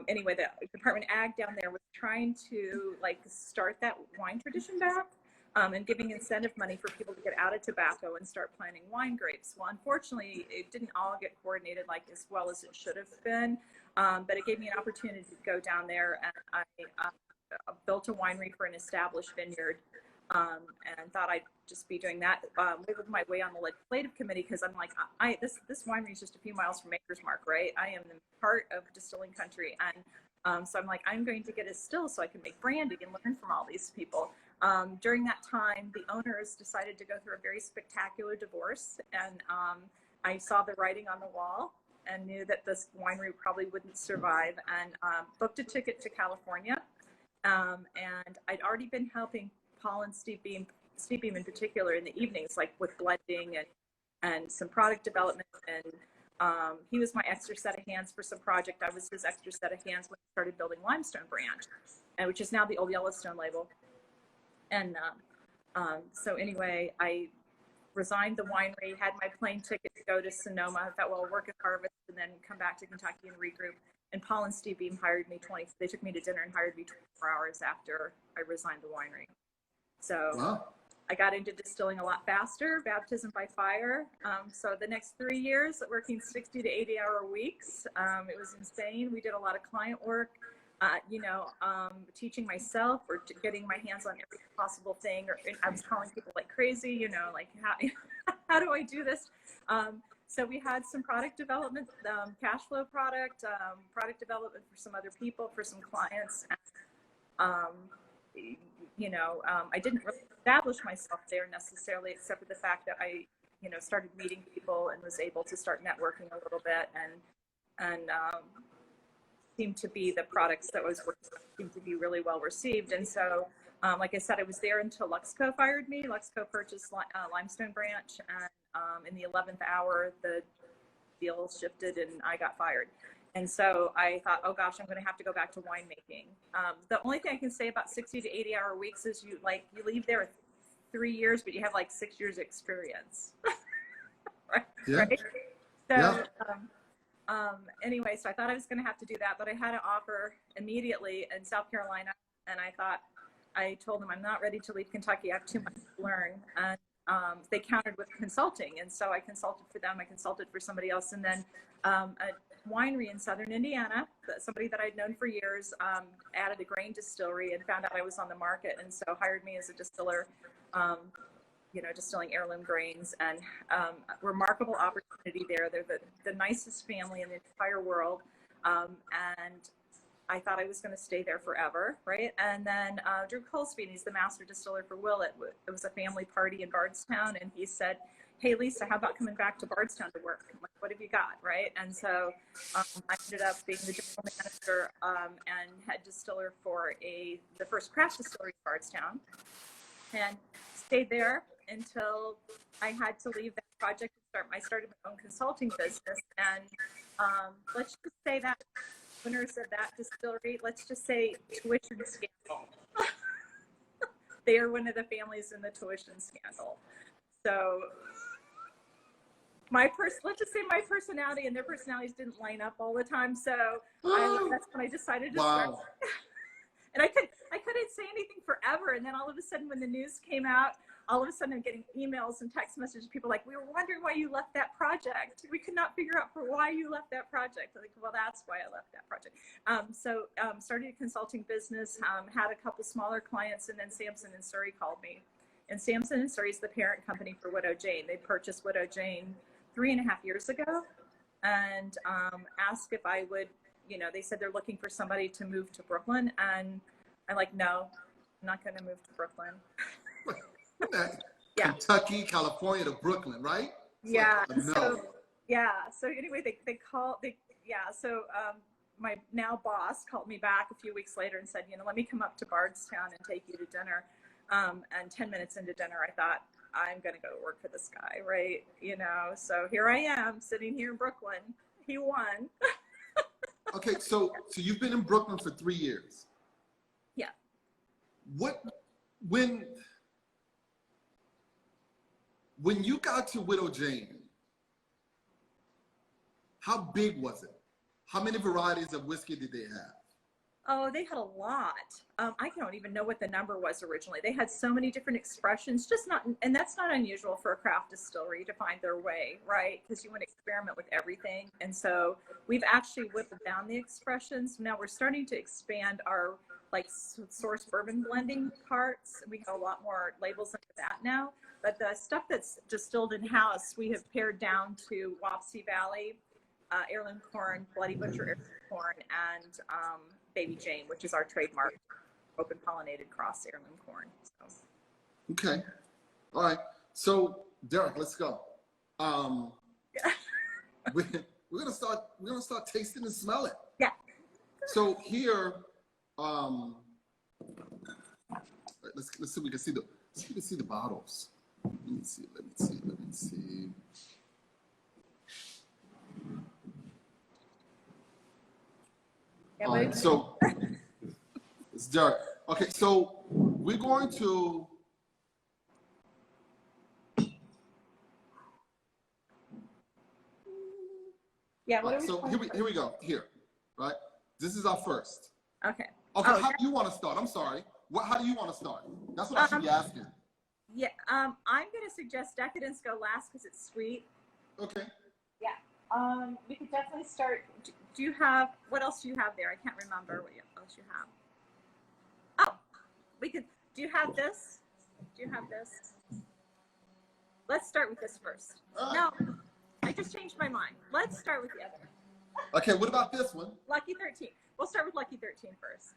anyway, the Department of Ag down there was trying to like start that wine tradition back, and giving incentive money for people to get out of tobacco and start planting wine grapes. Well, unfortunately, it didn't all get coordinated like as well as it should have been, but it gave me an opportunity to go down there, and I built a winery for an established vineyard, and thought I'd just be doing that, wiggled my way on the legislative committee, because I'm like, this winery is just a few miles from Maker's Mark, right? I am the heart of distilling country, and so I'm like, I'm going to get a still so I can make brandy and learn from all these people. During that time, the owners decided to go through a very spectacular divorce, and I saw the writing on the wall and knew that this winery probably wouldn't survive, and booked a ticket to California. And I'd already been helping Paul and Steve Beam in particular in the evenings, like with blending and some product development. And he was my extra set of hands for some project. I was his extra set of hands when he started building Limestone Branch, and which is now the old Yellowstone label. And so anyway, I resigned the winery, had my plane ticket to go to Sonoma. I thought, well, I'll work at Harvest and then come back to Kentucky and regroup. And Paul and Steve Beam hired me they took me to dinner and hired me 24 hours after I resigned the winery. So wow. I got into distilling a lot faster, baptism by fire. So the next 3 years, working 60 to 80-hour weeks. It was insane. We did a lot of client work, teaching myself or getting my hands on every possible thing. Or I was calling people like crazy, like how do I do this? So we had some product development, cash flow product development for some other people, for some clients. I didn't really establish myself there necessarily, except for the fact that I, started meeting people and was able to start networking a little bit, and seemed to be the products that was working seemed to be really well received. And so, like I said, I was there until Luxco fired me. Luxco purchased Limestone Branch, and in the 11th hour, the deal shifted and I got fired. And so I thought, oh gosh, I'm going to have to go back to winemaking. The only thing I can say about 60 to 80-hour weeks is you leave there 3 years, but you have like 6 years experience. Right? Yeah. Right? So, yeah. Anyway, so I thought I was going to have to do that, but I had an offer immediately in South Carolina, and I told them I'm not ready to leave Kentucky. I have too much to learn. And they countered with consulting. And so I consulted for them, I consulted for somebody else. And then a winery in Southern Indiana, somebody that I'd known for years, added a grain distillery and found out I was on the market. And so hired me as a distiller, distilling heirloom grains, and remarkable opportunity there. They're the nicest family in the entire world. And I thought I was going to stay there forever, right? And then Drew Colesby, he's the master distiller for Willet. It was a family party in Bardstown, and he said, "Hey, Lisa, how about coming back to Bardstown to work? I'm like, what have you got, right?" And so I ended up being the general manager and head distiller for the first craft distillery in Bardstown, and stayed there until I had to leave that project and I started my own consulting business. And let's just say that winners of that distillery, let's just say tuition scandal. They are one of the families in the tuition scandal. So let's just say my personality and their personalities didn't line up all the time. So that's when I decided to start. And I couldn't say anything forever. And then all of a sudden, when the news came out, all of a sudden I'm getting emails and text messages. People like, "We were wondering why you left that project. We could not figure out for why you left that project." I'm like, well, that's why I left that project. So started a consulting business, had a couple smaller clients, and then Sampson and Surrey called me. And Sampson and Surrey is the parent company for Widow Jane. They purchased Widow Jane 3.5 years ago, and asked if I would, they said they're looking for somebody to move to Brooklyn. And I'm like, no, I'm not going to move to Brooklyn. Yeah. Kentucky, California to Brooklyn, right? Yeah. No. So anyway, So my now boss called me back a few weeks later and said, let me come up to Bardstown and take you to dinner. And 10 minutes into dinner, I thought, I'm going to go work for this guy, right? So here I am sitting here in Brooklyn. He won. Okay, so you've been in Brooklyn for 3 years. Yeah. When you got to Widow Jane, how big was it? How many varieties of whiskey did they have? Oh, they had a lot. I don't even know what the number was originally. They had so many different expressions, and that's not unusual for a craft distillery to find their way, right? Because you want to experiment with everything. And so we've actually whittled down the expressions. Now we're starting to expand our source bourbon blending parts. We have a lot more labels into that now. But the stuff that's distilled in-house, we have pared down to Wapsie Valley, heirloom corn, Bloody Butcher heirloom corn, and Baby Jane, which is our trademark open pollinated cross heirloom corn. So. Okay. All right. So Derek, let's go. We're gonna start tasting and smelling. Yeah. So here, let's see if we can see the bottles. Let me see. Yeah, all right, so it's Derek. Okay, so we're going to so here we go. Here, right? This is our first. Okay. Okay, how do you want to start? I'm sorry. How do you want to start? That's what I should be asking. Yeah, I'm going to suggest Decadence go last because it's sweet. Okay. Yeah. We could definitely start. Do you have, what else do you have there? I can't remember what else you have. Oh, do you have this? Do you have this? Let's start with this first. No, I just changed my mind. Let's start with the other. Okay, what about this one? Lucky 13. We'll start with Lucky 13 first.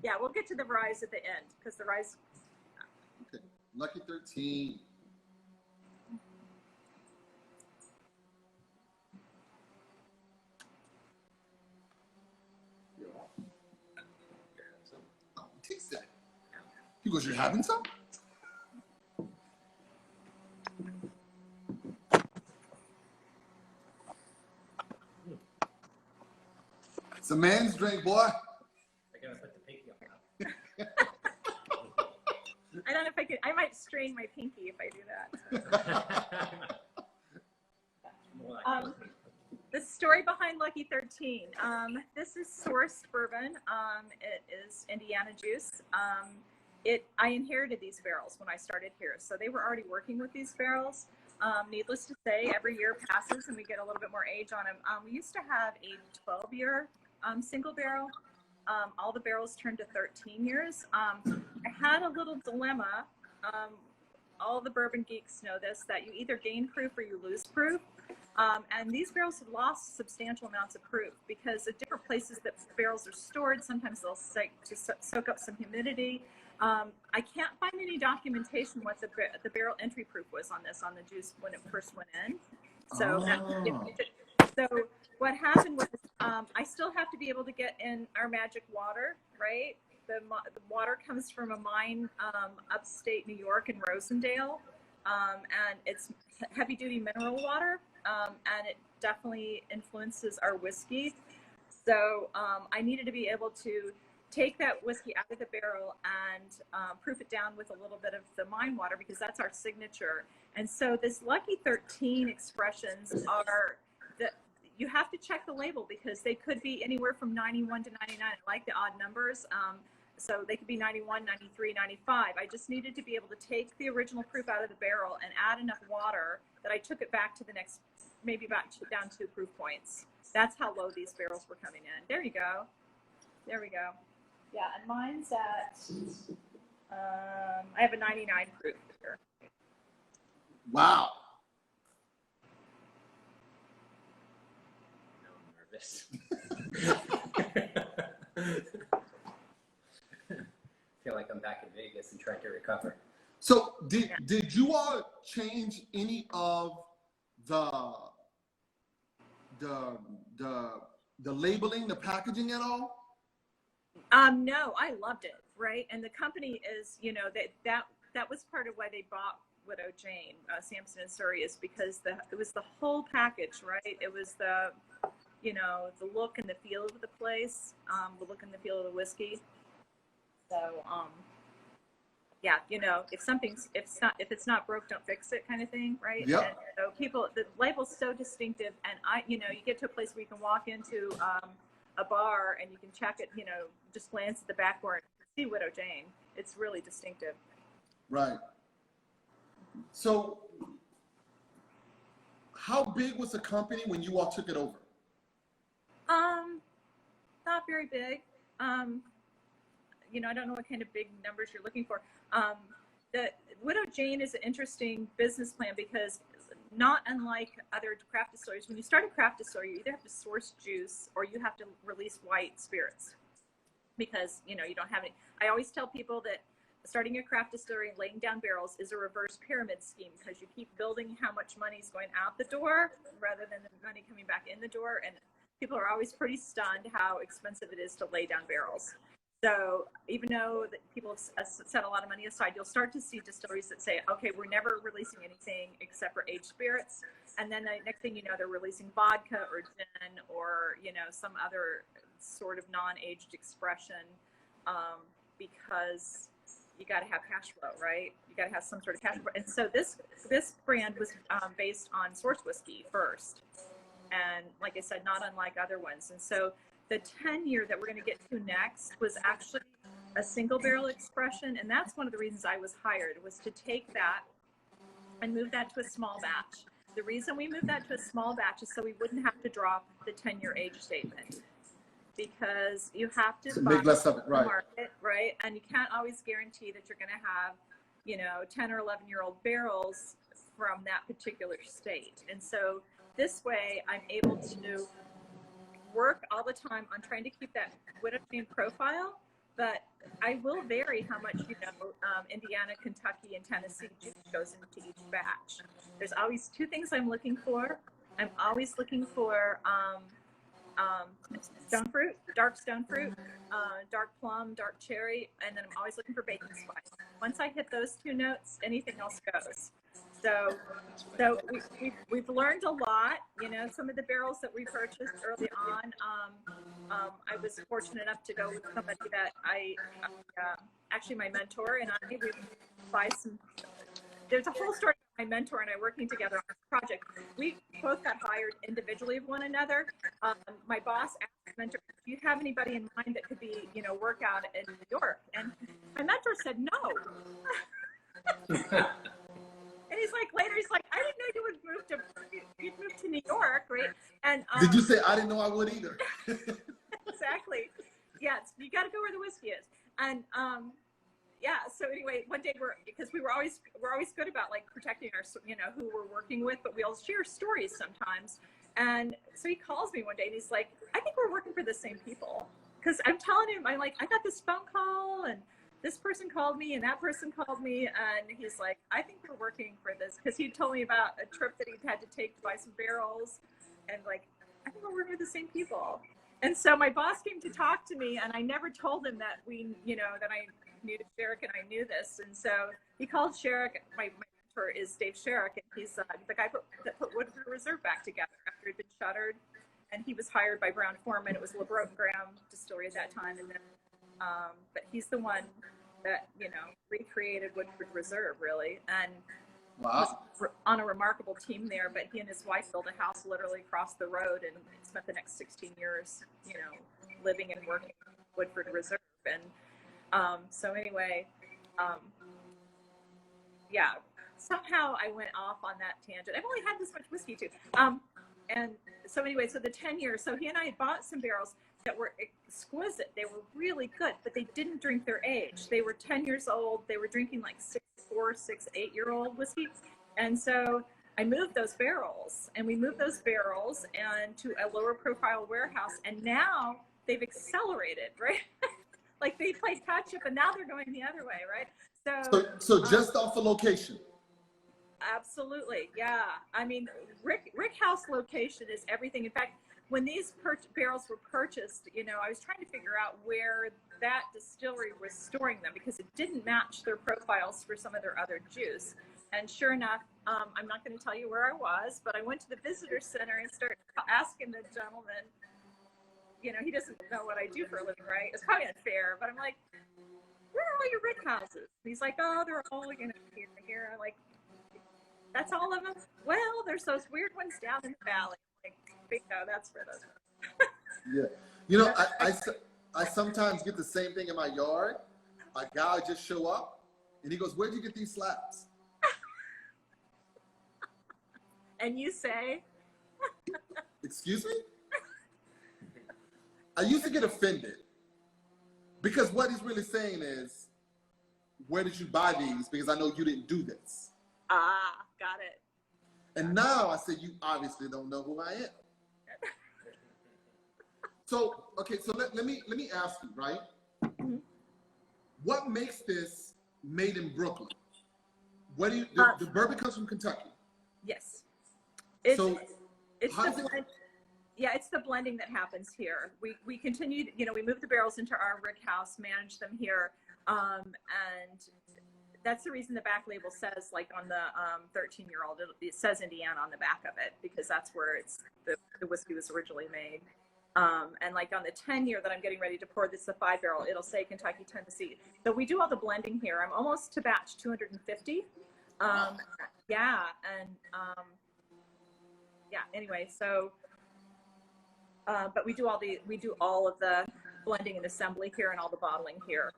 Yeah, we'll get to the Rise at the end because the Rise. Okay, Lucky 13. Oh, taste that. He goes, "You're having some?" It's a man's drink, boy. I gotta put the pinky on that. I don't know if I could. I might strain my pinky if I do that. The story behind Lucky 13. This is sourced bourbon. It is Indiana juice. I inherited these barrels when I started here, so they were already working with these barrels. Needless to say, every year passes and we get a little bit more age on them. We used to have a 12-year single barrel. All the barrels turned to 13 years. I had a little dilemma. All the bourbon geeks know this, that you either gain proof or you lose proof. And these barrels have lost substantial amounts of proof because at different places that barrels are stored, sometimes they'll soak up some humidity. I can't find any documentation what the barrel entry proof was on this, on the juice when it first went in. So, so what happened was I still have to be able to get in our magic water, right? The water comes from a mine upstate New York in Rosendale, and it's heavy-duty mineral water, and it definitely influences our whiskey. So I needed to be able to take that whiskey out of the barrel and proof it down with a little bit of the mine water because that's our signature. And so this Lucky 13 expressions are that you have to check the label because they could be anywhere from 91 to 99. I like the odd numbers. So they could be 91, 93, 95. I just needed to be able to take the original proof out of the barrel and add enough water that I took it back to the next, maybe back to, down 2 proof points. That's how low these barrels were coming in. There you go. There we go. Yeah, and mine's at, I have a 99 proof here. Wow. I'm nervous. Feel like I'm back in Vegas and trying to recover. So did you all change any of the labeling, the packaging at all? No, I loved it, right? And the company is, you know, that was part of why they bought Widow Jane, Sampson and Surrey, is because it was the whole package, right? It was the, you know, the look and the feel of the place, the look and the feel of the whiskey. So, yeah, you know, if it's not broke, don't fix it, kind of thing, right? Yep. And so the label's so distinctive, and you know, you get to a place where you can walk into a bar and you can check it, you know, just glance at the back door and see Widow Jane. It's really distinctive. Right. So, how big was the company when you all took it over? Not very big. You know, I don't know what kind of big numbers you're looking for. The Widow Jane is an interesting business plan because not unlike other craft distilleries, when you start a craft distillery, you either have to source juice or you have to release white spirits because, you know, you don't have any. I always tell people that starting a craft distillery and laying down barrels is a reverse pyramid scheme because you keep building how much money is going out the door rather than the money coming back in the door. And people are always pretty stunned how expensive it is to lay down barrels. So even though that people have set a lot of money aside, you'll start to see distilleries that say, okay, we're never releasing anything except for aged spirits. And then the next thing you know, they're releasing vodka or gin or, you know, some other sort of non-aged expression because you got to have cash flow, right? You got to have some sort of cash flow. And so this brand was based on source whiskey first. And like I said, not unlike other ones. And so the 10-year that we're going to get to next was actually a single barrel expression. And that's one of the reasons I was hired, was to take that and move that to a small batch. The reason we moved that to a small batch is so we wouldn't have to drop the 10-year age statement, because you have to make less of it, right? Market, right? And you can't always guarantee that you're going to have, you know, 10 or 11-year-old barrels from that particular state. And so this way I'm able to work all the time on trying to keep that Widow Jane profile, but I will vary how much, you know, Indiana, Kentucky, and Tennessee juice goes into each batch. There's always 2 things I'm looking for. I'm always looking for stone fruit, dark stone fruit, dark plum, dark cherry, and then I'm always looking for baking spice. Once I hit those 2 notes, anything else goes. So we've learned a lot. You know, some of the barrels that we purchased early on, I was fortunate enough to go with somebody that actually my mentor and I, we buy some. There's a whole story of my mentor and I working together on this project. We both got hired individually of one another. My boss asked my mentor, "Do you have anybody in mind that could be, you know, work out in New York?" And my mentor said no. And he's like, later, he's like, I didn't know you'd move to New York, right? And Did you say I didn't know I would either? exactly. Yes, you got to go where the whiskey is. And yeah. So anyway, one day because we're always good about like protecting our, who we're working with, but we all share stories sometimes. And so he calls me one day and he's like, I think we're working for the same people. Because I'm telling him, I'm like, I got this phone call and this person called me and that person called me. And he's like, I think we're working for this. Because he told me about a trip that he'd had to take to buy some barrels. And like, I think we're working with the same people. And so my boss came to talk to me and I never told him that that I knew Sherrick and I knew this. And so he called Sherrick, my mentor is Dave Sherrick, and he's the guy that put Woodford Reserve back together after it had been shuttered. And he was hired by Brown Forman. It was LeBroten Graham distillery at that time. And then, but he's the one that, recreated Woodford Reserve, really. And Wow. was on a remarkable team there. But he and his wife built a house literally across the road and spent the next 16 years, living and working Woodford Reserve. And so anyway, yeah, somehow I went off on that tangent. I've only had this much whiskey too. And so anyway, so the 10 years, so he and I had bought some barrels that were exquisite. They were really good, but they didn't drink their age. They were 10 years old. They were drinking like 8-year-old whiskey. And so I moved those barrels and we moved those barrels and to a lower profile warehouse. And now they've accelerated, right? Like they played catch up and now they're going the other way, right? So just off the location. Absolutely, yeah. I mean, Rick House location is everything. In fact, when these barrels were purchased, I was trying to figure out where that distillery was storing them because it didn't match their profiles for some of their other juice. And sure enough, I'm not going to tell you where I was, but I went to the visitor center and started asking the gentleman, he doesn't know what I do for a living, right? It's probably unfair, but I'm like, where are all your Rick houses? And he's like, oh, they're all here. I'm like, that's all of them? Well, there's those weird ones down in the valley. Like, bingo, that's for those. Yeah. I sometimes get the same thing in my yard. A guy would just show up and he goes, where'd you get these slabs? And you say? Excuse me? I used to get offended because what he's really saying is, where did you buy these? Because I know you didn't do this. Ah, got it. And now I say, you obviously don't know who I am. So, okay, so let me ask you, right? Mm-hmm. What makes this made in Brooklyn? What do you, the bourbon comes from Kentucky. Yes. It's the blending that happens here. We continued, we moved the barrels into our Rick house, managed them here, and that's the reason the back label says, like on the 13-year-old, it says Indiana on the back of it because that's where the whiskey was originally made. And like on the 10-year that I'm getting ready to pour, this is the 5-barrel, it'll say Kentucky, Tennessee. So we do all the blending here. I'm almost to batch 250. Yeah, and yeah. Anyway, so. But we do all of the blending and assembly here and all the bottling here.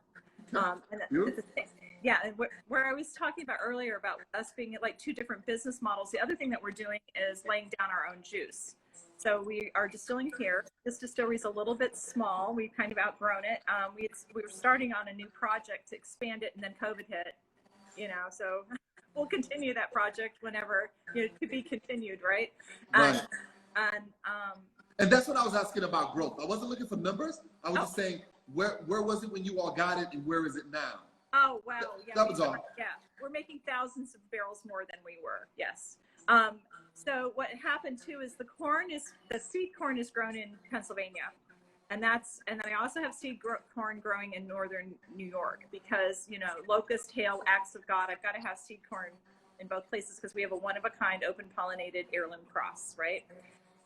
And where I was talking about earlier about us being at like two different business models, the other thing that we're doing is laying down our own juice. So we are distilling here. This distillery is a little bit small. We've kind of outgrown it. We were starting on a new project to expand it, and then COVID hit. So we'll continue that project whenever to be continued, right? Right. And And that's what I was asking about growth. I wasn't looking for numbers. I was just saying, where was it when you all got it, and where is it now? Oh, wow. Yeah, that was all. Yeah, we're making thousands of barrels more than we were. Yes. So what happened too is the seed corn is grown in Pennsylvania, and then I also have corn growing in northern New York because locust, hail, acts of God. I've got to have seed corn in both places because we have a one-of-a-kind open pollinated heirloom cross, right?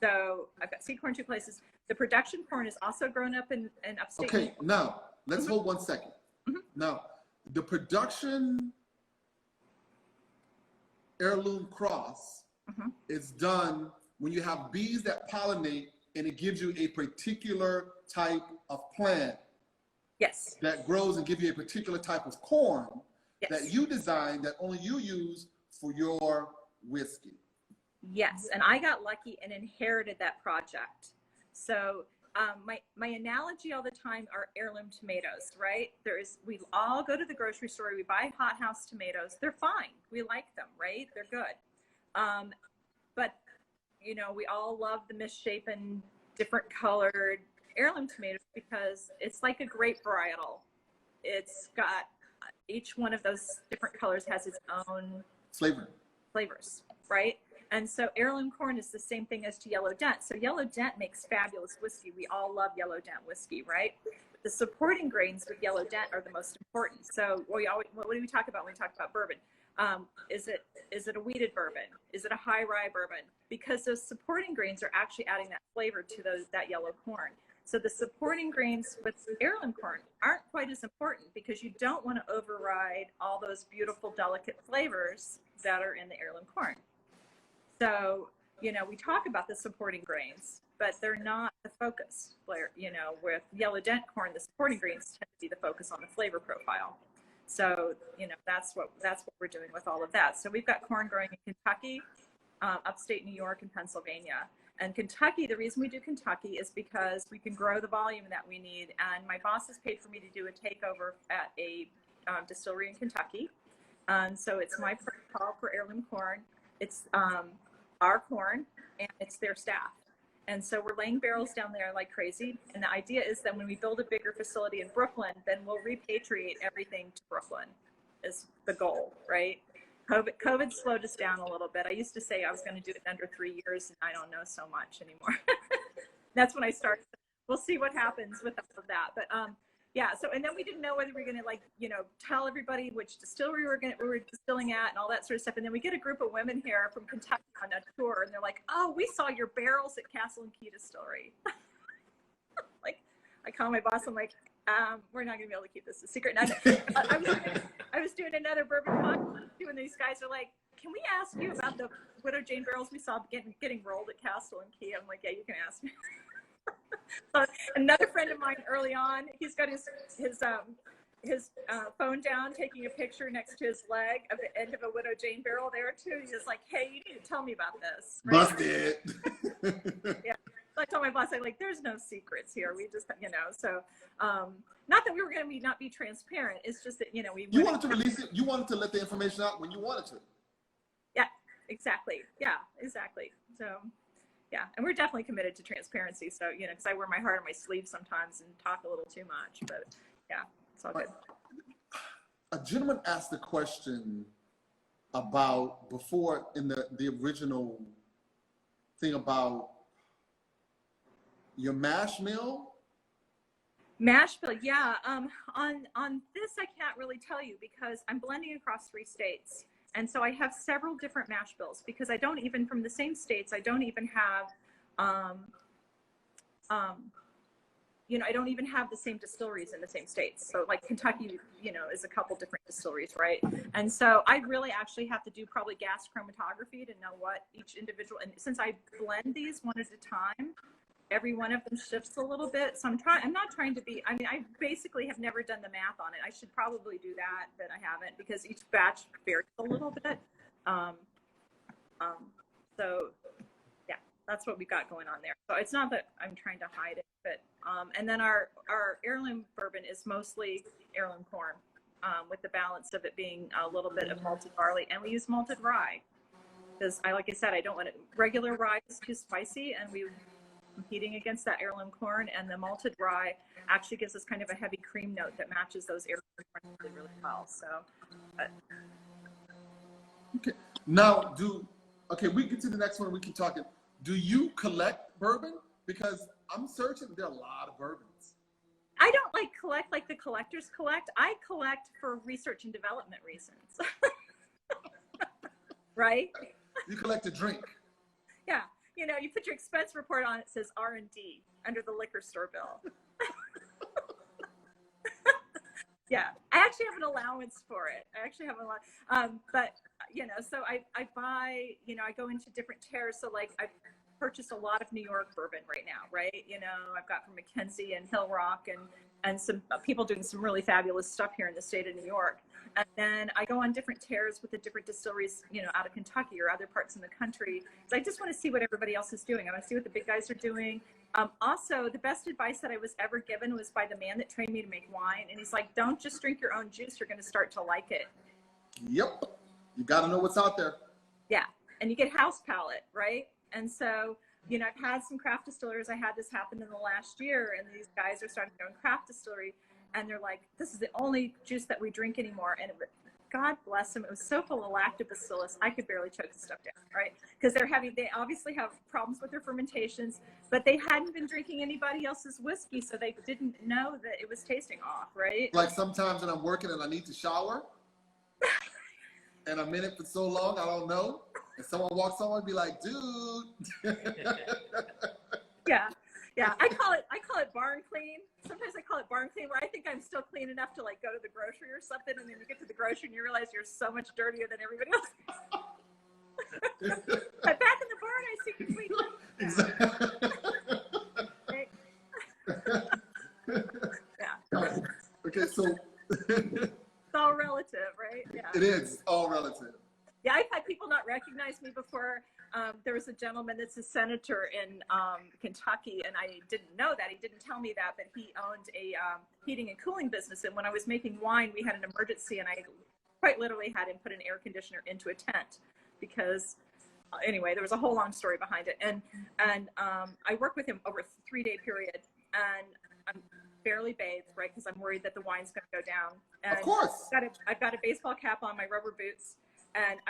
So I've got seed corn 2 places. The production corn is also grown up in upstate. Okay, now let's hold 1 second. Mm-hmm. Now, the production heirloom cross is done when you have bees that pollinate and it gives you a particular type of plant Yes. that grows and give you a particular type of corn Yes. that you designed that only you use for your whiskey. Yes, and I got lucky and inherited that project. So my analogy all the time are heirloom tomatoes, right? We all go to the grocery store, we buy hothouse tomatoes. They're fine. We like them, right? They're good. But you know, we all love the misshapen, different colored heirloom tomatoes because it's like a grape varietal. It's got each one of those different colors has its own flavors, right? And so heirloom corn is the same thing as to yellow dent. So yellow dent makes fabulous whiskey. We all love yellow dent whiskey, right? The supporting grains with yellow dent are the most important. So what do we talk about when we talk about bourbon? Is it a wheated bourbon? Is it a high rye bourbon? Because those supporting grains are actually adding that flavor to that yellow corn. So the supporting grains with heirloom corn aren't quite as important because you don't want to override all those beautiful, delicate flavors that are in the heirloom corn. So, you know, we talk about the supporting grains, but they're not the focus. You know, with yellow dent corn, the supporting grains tend to be the focus on the flavor profile. So, you know, that's what we're doing with all of that. So we've got corn growing in Kentucky, upstate New York, and Pennsylvania. And Kentucky, the reason we do Kentucky is because we can grow the volume that we need. And my boss has paid for me to do a takeover at a distillery in Kentucky. So it's my call for heirloom corn. It's our corn, and it's their staff. And so we're laying barrels down there like crazy. And the idea is that when we build a bigger facility in Brooklyn, then we'll repatriate everything to Brooklyn is the goal, right? COVID slowed us down a little bit. I used to say I was going to do it in under 3 years, and I don't know so much anymore. That's when I started. We'll see what happens with all of that. But yeah, so, and then we didn't know whether we were going to, like, you know, tell everybody which distillery we were distilling at and all that sort of stuff. And then we get a group of women here from Kentucky on a tour, and they're like, oh, we saw your barrels at Castle and Key Distillery. Like, I call my boss, I'm like, we're not going to be able to keep this a secret. And I was doing another bourbon podcast, and these guys are like, can we ask you about the Widow Jane barrels we saw getting rolled at Castle and Key? I'm like, yeah, you can ask me. So another friend of mine early on, he's got his phone down, taking a picture next to his leg of the end of a Widow Jane barrel there too. He's just like, hey, you need to tell me about this. Right? Busted. Yeah. So I told my boss, I'm like, there's no secrets here. We just, you know, so not that we were going to not be transparent. It's just that, you know, you wanted to release it. You wanted to let the information out when you wanted to. Yeah, exactly. Yeah, exactly. So. Yeah, and we're definitely committed to transparency. So, you know, because I wear my heart on my sleeve sometimes and talk a little too much, but yeah, it's all good. A gentleman asked a question about before in the original thing about your mash bill. Mash bill, yeah. On this, I can't really tell you because I'm blending across 3 states. And so I have several different mash bills because I don't even, from the same states, I don't even have, you know, I don't even have the same distilleries in the same states. So like Kentucky, you know, is a couple different distilleries, right? And so I really actually have to do probably gas chromatography to know what each individual, and since I blend these one at a time, every one of them shifts a little bit. So I'm not trying to be, I mean, I basically have never done the math on it. I should probably do that, but I haven't because each batch varies a little bit. So yeah, that's what we got going on there. So it's not that I'm trying to hide it, but, and then our heirloom bourbon is mostly heirloom corn, with the balance of it being a little bit of malted barley, and we use malted rye because like I said, I don't want it, regular rye is too spicy, and we competing against that heirloom corn, and the malted rye actually gives us kind of a heavy cream note that matches those heirloom corn really, really well. So, Okay. Now, we get to the next one. We keep talking. Do you collect bourbon? Because I'm searching. There are a lot of bourbons. I don't like collect like the collectors collect. I collect for research and development reasons. Right? You collect a drink. Yeah. You know, you put your expense report on, it says R&D under the liquor store bill. Yeah, I actually have an allowance for it. I actually have a lot, but you know, so I buy, you know, I go into different tiers. So like I purchased a lot of New York bourbon right now, right? You know, I've got from Mackenzie and Hill Rock and and some people doing some really fabulous stuff here in the state of New York. And then I go on different tears with the different distilleries, you know, out of Kentucky or other parts in the country. So I just want to see what everybody else is doing. I want to see what the big guys are doing. Also, the best advice that I was ever given was by the man that trained me to make wine. And he's like, don't just drink your own juice. You're going to start to like it. Yep. You got to know what's out there. Yeah. And you get house palate, right? And so, you know, I've had some craft distillers. I had this happen in the last year, and these guys are starting their own craft distillery. And they're like, this is the only juice that we drink anymore. And God bless them, it was so full of lactobacillus, I could barely choke the stuff down, right? Because they obviously have problems with their fermentations, but they hadn't been drinking anybody else's whiskey, so they didn't know that it was tasting off, right? Like sometimes when I'm working and I need to shower, and I'm in it for so long, I don't know. And someone walks on and be like, dude. Yeah. I call it barn clean. Sometimes I call it barn clean, where I think I'm still clean enough to like go to the grocery or something, and then you get to the grocery and you realize you're so much dirtier than everybody else. But back in the barn, I see complete. Yeah. Okay, so It's all relative, right? Yeah. it is all relative. Yeah, I've had people not recognize me before. There was a gentleman that's a senator in Kentucky, and I didn't know that. He didn't tell me that, but he owned a heating and cooling business. And when I was making wine, we had an emergency, and I quite literally had him put an air conditioner into a tent because, anyway, there was a whole long story behind it. And I worked with him over a 3-day period, and I'm barely bathed, right, because I'm worried that the wine's going to go down. And Of course. I've got a baseball cap on, my rubber boots, and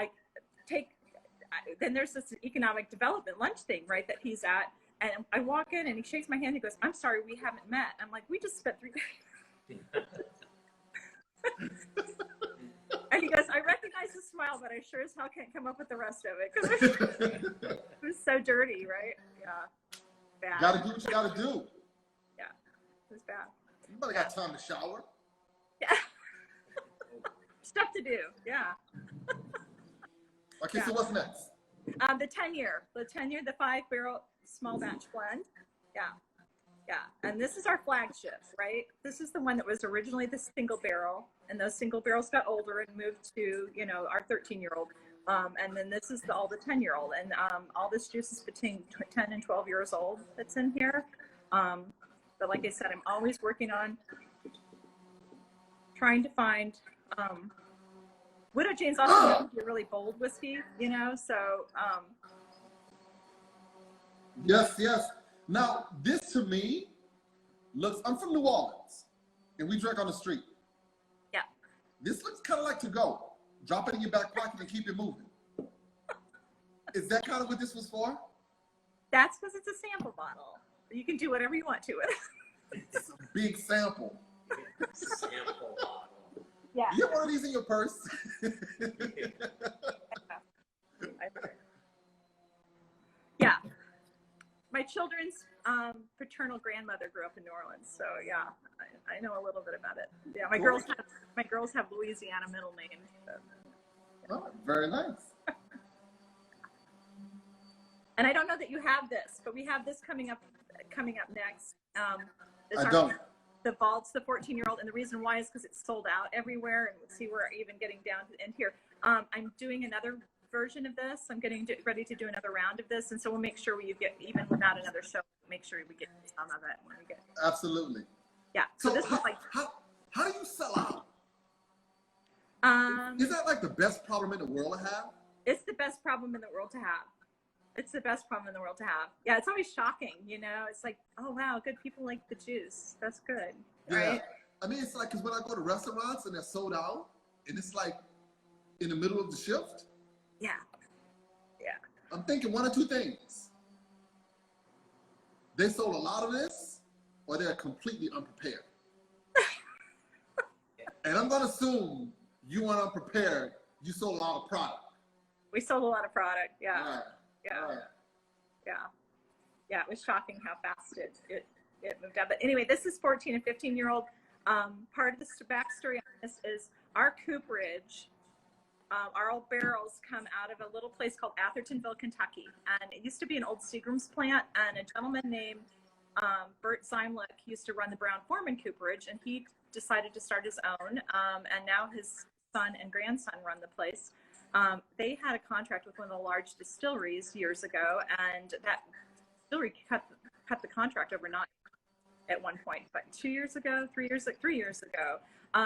then there's this economic development lunch thing, right, that he's at. And I walk in and he shakes my hand. He goes, I'm sorry, we haven't met. I'm like, we just spent 3 days. And he goes, I recognize the smile, but I sure as hell can't come up with the rest of it. Because it was so dirty, right? Yeah. Bad. Gotta do what you gotta do. Yeah. It was bad. You better got time to shower. Yeah. Stuff to do. Yeah. Okay, so what's next? The 10-year, the 5-barrel small batch blend. Yeah. And this is our flagship, right? This is the one that was originally the single barrel, and those single barrels got older and moved to, you know, our 13-year-old. And then this is all the 10-year-old, and all this juice is between 10 and 12 years old that's in here. But like I said, I'm always working on trying to find. Widow Jane's also known to be a really bold whiskey, you know, so. Yes. Now, this to me looks, I'm from New Orleans, and we drink on the street. Yeah. This looks kind of like to go. Drop it in your back pocket and keep it moving. Is that kind of what this was for? That's because it's a sample bottle. You can do whatever you want to it. It's a big sample. Sample bottle. Yeah. You have one of these in your purse. Yeah. My children's paternal grandmother grew up in New Orleans, so yeah, I know a little bit about it. Yeah, my girls have Louisiana middle names. So. Oh, very nice. And I don't know that you have this, but we have this coming up next. I don't. The Vault's the 14-year-old, and the reason why is because it's sold out everywhere, and we'll see we're even getting down to the end here. I'm doing another version of this. I'm getting ready to do another round of this, and so we'll make sure we get, even without another show, make sure we get some of it when we get. Absolutely. Yeah. So this is like. How do you sell out? Is that like the best problem in the world to have? It's the best problem in the world to have. It's the best problem in the world to have. Yeah, it's always shocking, you know. It's like, oh wow, good people like the juice. That's good, right? Yeah. I mean, it's like, because when I go to restaurants and they're sold out, and it's like in the middle of the shift. Yeah. I'm thinking one or two things. They sold a lot of this, or they're completely unprepared. And I'm going to assume you weren't unprepared. You sold a lot of product. We sold a lot of product. Yeah. Right. Yeah. Right. Yeah. It was shocking how fast it moved up. But anyway, this is 14 and 15-year-old. Part of the backstory on this is our cooperage. Our old barrels come out of a little place called Athertonville, Kentucky. And it used to be an old Seagram's plant, and a gentleman named Bert Zeimlich used to run the Brown-Forman cooperage, and he decided to start his own, and now his son and grandson run the place. They had a contract with one of the large distilleries years ago, and that distillery cut the contract overnight at one point. But 3 years ago,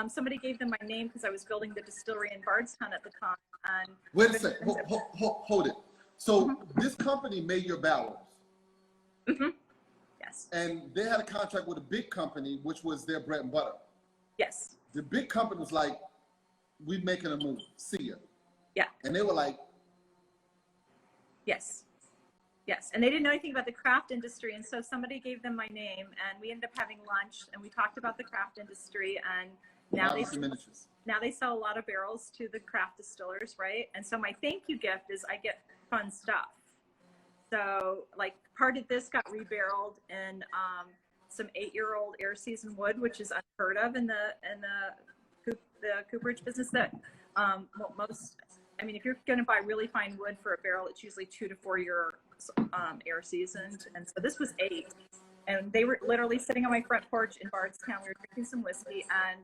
somebody gave them my name because I was building the distillery in Bardstown at the time. And wait a second, hold it. So this company made your barrels. Yes. And they had a contract with a big company, which was their bread and butter. Yes. The big company was like, "We making a move. See ya." Yeah. And they were like, yes. Yes. And they didn't know anything about the craft industry. And so somebody gave them my name, and we ended up having lunch, and we talked about the craft industry. And now they sell a lot of barrels to the craft distillers, right? And so my thank you gift is I get fun stuff. So like part of this got rebarreled in some 8-year-old air season wood, which is unheard of in the cooperage business. That most, I mean, if you're going to buy really fine wood for a barrel, it's usually 2 to 4 year air seasoned. And so this was 8, and they were literally sitting on my front porch in Bardstown. We were drinking some whiskey, and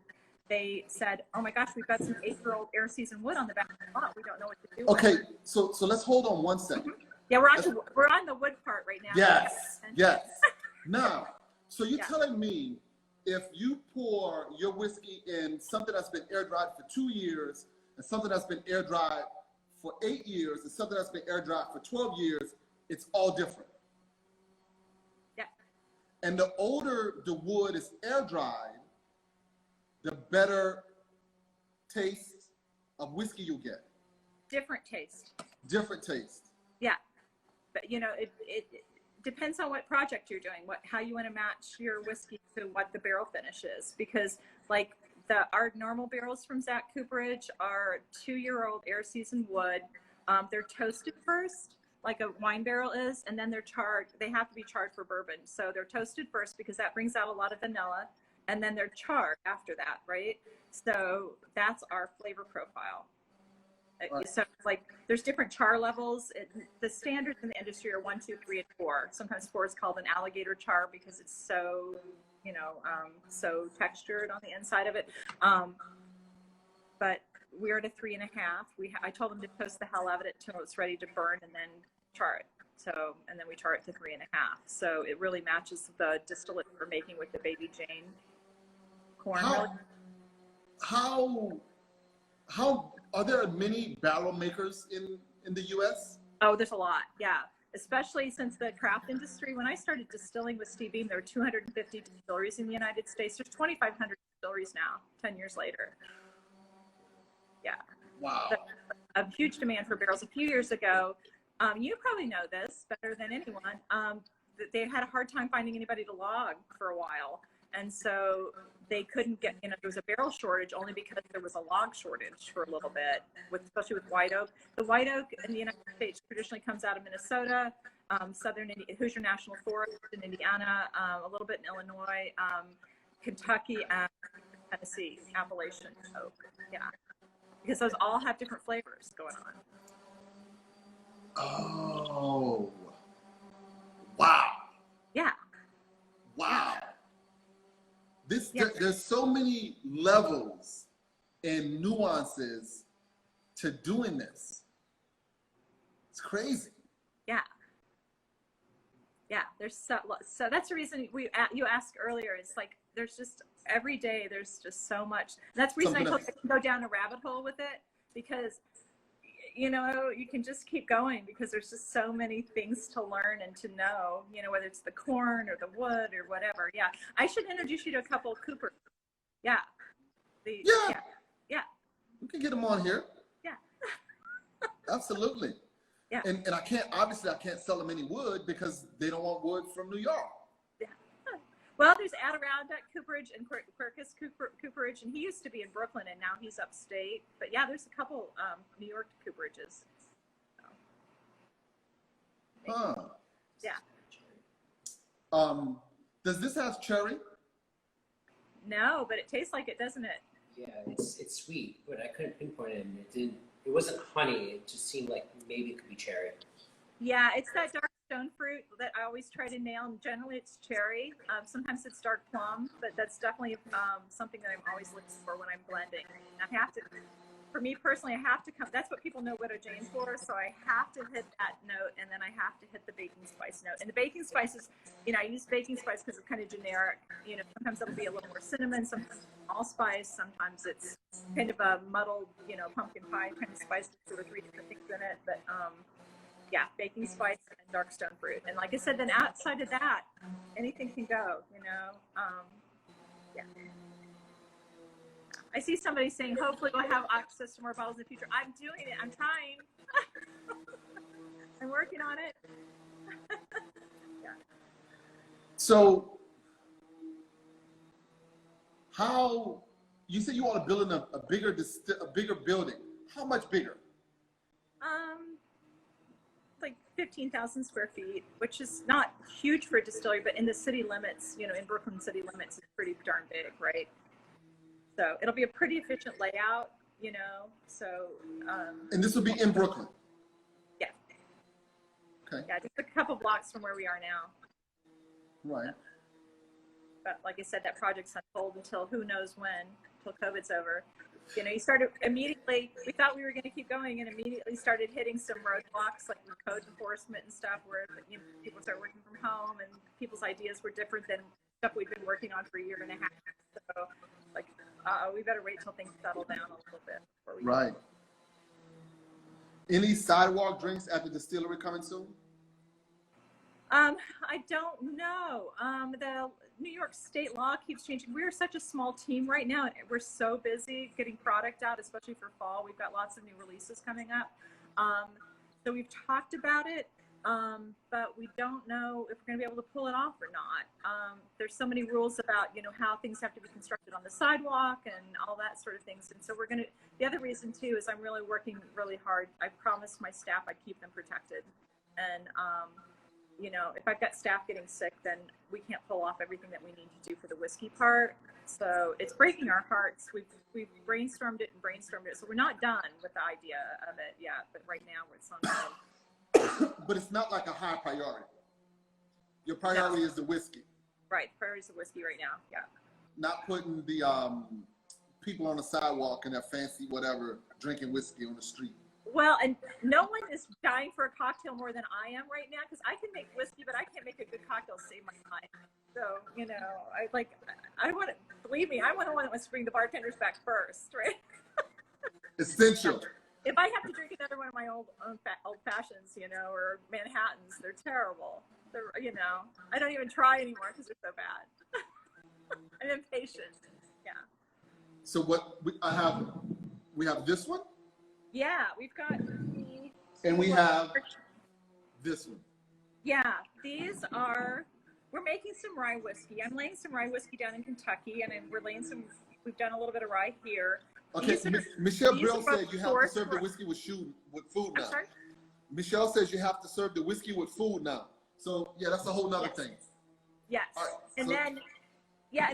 they said, "Oh my gosh, we've got some 8-year-old air seasoned wood on the back of the lot. We don't know what to do." okay, so let's hold on one second. Yeah, we're on the wood part right now. Yes. Now, so you're Yeah. telling me if you pour your whiskey in something that's been air dried for 2 years, and something that's been air dried for 8 years, and something that's been air dried for 12 years, it's all different. Yeah. And the older the wood is air dried, the better taste of whiskey you'll get. Different taste. Different taste. Yeah. But you know, it depends on what project you're doing, how you want to match your whiskey to what the barrel finish is. Because like our normal barrels from Zach Cooperage are 2-year-old air seasoned wood. They're toasted first, like a wine barrel is, and then they're charred. They have to be charred for bourbon. So they're toasted first because that brings out a lot of vanilla, and then they're charred after that, right? So that's our flavor profile. Right. So like there's different char levels. The standards in the industry are 1, 2, 3, and 4. Sometimes 4 is called an alligator char because it's so, so textured on the inside of it. But we're at a 3.5. I told them to toast the hell out of it until it's ready to burn and then char it. So, and then we char it to 3.5. So it really matches the distillate we're making with the Baby Jane corn. How are there many barrel makers in the U.S.? Oh, there's a lot, yeah. Especially since the craft industry. When I started distilling with Steve Beam, there were 250 distilleries in the United States. There's 2,500 distilleries now, 10 years later. Yeah. Wow. A huge demand for barrels. A few years ago, you probably know this better than anyone, that they had a hard time finding anybody to log for a while. And so they couldn't get, there was a barrel shortage only because there was a log shortage for a little bit, especially with white oak. The white oak in the United States traditionally comes out of Minnesota, southern Hoosier National Forest in Indiana, a little bit in Illinois, Kentucky, and Tennessee, Appalachian oak. Yeah, because those all have different flavors going on. Oh, wow. Yeah. Wow. Yeah. There's so many levels and nuances to doing this. It's crazy. Yeah. Yeah. There's so that's the reason you asked earlier. It's like there's just every day there's just so much. That's the reason I hope I can go down a rabbit hole with it, because you can just keep going because there's just so many things to learn and to know, whether it's the corn or the wood or whatever. Yeah. I should introduce you to a couple of Coopers. Yeah. Yeah. We can get them on here. Yeah. Absolutely. Yeah. And I can't sell them any wood because they don't want wood from New York. Yeah. Well, there's Adirondack Cooperage and Quercus Cooperage, and he used to be in Brooklyn, and now he's upstate. But yeah, there's a couple New York Cooperages. Huh. Yeah. Does this have cherry? No, but it tastes like it, doesn't it? Yeah, it's sweet, but I couldn't pinpoint it. And it wasn't honey. It just seemed like maybe it could be cherry. Yeah, it's that dark stone stone fruit that I always try to nail, and generally it's cherry. Sometimes it's dark plum, but that's definitely something that I'm always looking for when I'm blending. I have to, for me personally, I have to come, that's what people know Widow Jane for, so I have to hit that note, and then I have to hit the baking spice note. And the baking spice is, you know, I use baking spice because it's kind of generic. You know, sometimes it'll be a little more cinnamon, sometimes allspice, sometimes it's kind of a muddled, you know, pumpkin pie kind of spice with 2 or 3 different things in it, but yeah, baking spice and dark stone fruit. And like I said, then outside of that, anything can go, you know. Yeah. I see somebody saying, hopefully we'll have access to more bottles in the future. I'm doing it. I'm trying. I'm working on it. Yeah. So, how, you said you want to build a bigger building. How much bigger? Like 15,000 square feet, which is not huge for a distillery, but in the city limits, you know, in Brooklyn city limits, it's pretty darn big, right? So it'll be a pretty efficient layout, you know, so. And this will be in Brooklyn? Yeah. Okay. Yeah, just a couple blocks from where we are now. Right. But like I said, that project's on hold until who knows when, until COVID's over. You know, you started immediately, we thought we were going to keep going, and immediately started hitting some roadblocks, like with code enforcement and stuff, where, you know, people start working from home and people's ideas were different than stuff we've been working on for a year and a half. So, like, we better wait till things settle down a little bit. Before we Right. Any sidewalk drinks at the distillery coming soon? I don't know. The New York state law keeps changing. We're such a small team right now, and we're so busy getting product out, especially for fall. We've got lots of new releases coming up. So we've talked about it, but we don't know if we're going to be able to pull it off or not. There's so many rules about, you know, how things have to be constructed on the sidewalk and all that sort of things. And so we're going to, the other reason too is I'm really working really hard. I promised my staff I'd keep them protected. And, you know, if I've got staff getting sick, then we can't pull off everything that we need to do for the whiskey part. So it's breaking our hearts. We've brainstormed it. So we're not done with the idea of it yet, but right now it's on hold. But it's not like a high priority. Your priority is the whiskey. Right, priority is the whiskey right now, yeah. Not putting the people on the sidewalk in their fancy whatever, drinking whiskey on the street. Well, and no one is dying for a cocktail more than I am right now, because I can make whiskey, but I can't make a good cocktail to save my time. So, you know, I want to, believe me, I'm the one that wants to bring the bartenders back first, right? Essential. If I have to drink another one of my old fashions, you know, or Manhattans, they're terrible. They're, you know, I don't even try anymore because they're so bad. I'm impatient. Yeah. So what we have this one? Yeah, we've got the, and we have this one. Yeah, these are, we're making some rye whiskey. I'm laying some rye whiskey down in Kentucky, and we're laying some, we've done a little bit of rye here. Okay, Michelle Brill said you have to serve the whiskey with food now. I'm sorry? Michelle says you have to serve the whiskey with food now. So yeah, that's a whole nother thing. Yes. Right, and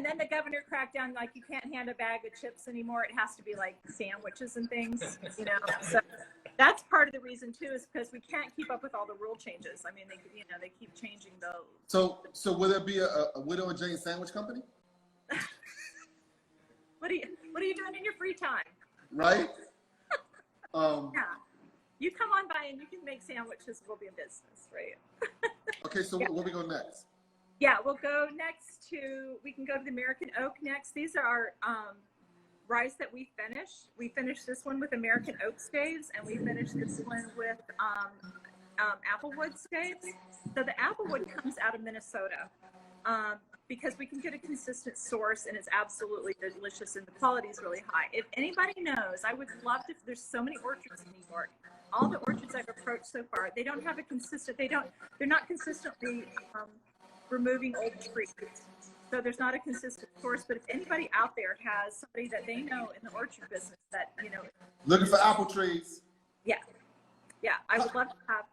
then the governor cracked down, like, you can't hand a bag of chips anymore. It has to be like sandwiches and things, you know. So that's part of the reason too, is because we can't keep up with all the rule changes. I mean, they keep changing the. So will there be a Widow and Jane sandwich company? What are you doing in your free time? Right. Yeah. You come on by and you can make sandwiches. We'll be in business, right? Okay, so Yeah. where we go next? Yeah, we'll go next we can go to the American Oak next. These are our ryes that we finished. We finished this one with American Oak staves, and we finished this one with Applewood staves. So the Applewood comes out of Minnesota because we can get a consistent source, and it's absolutely delicious, and the quality is really high. If anybody knows, I would love to, there's so many orchards in New York. All the orchards I've approached so far, they don't have a consistent, they're not consistently removing old trees. So there's not a consistent source, but if anybody out there has somebody that they know in the orchard business that, you know. Looking for apple trees. Yeah. Yeah, I would love to have.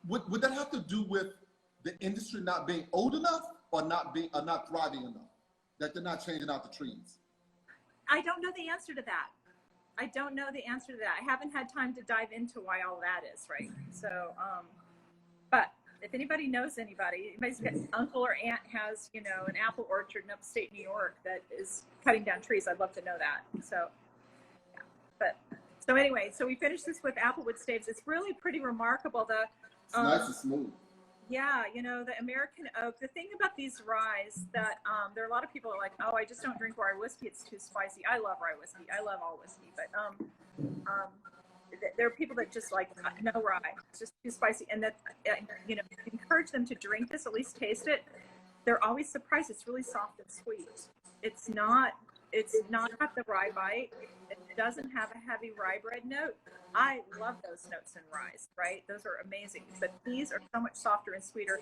Would that have to do with the industry not being old enough or not thriving enough? That they're not changing out the trees? I don't know the answer to that. I don't know the answer to that. I haven't had time to dive into why all that is, right? So, but if anybody knows anybody, anybody's got uncle or aunt has, you know, an apple orchard in upstate New York that is cutting down trees, I'd love to know that. So, yeah. But so anyway, so we finished this with applewood staves. It's really pretty remarkable. It's nice and smooth. Yeah, you know, the American oak. The thing about these ryes that there are a lot of people are like, oh, I just don't drink rye whiskey. It's too spicy. I love rye whiskey. I love all whiskey, but there are people that just like no rye. It's just too spicy, and that you know, encourage them to drink this, at least taste it. They're always surprised. It's really soft and sweet. It's not got the rye bite. It doesn't have a heavy rye bread note. I love those notes in ryes, right? Those are amazing. But these are so much softer and sweeter.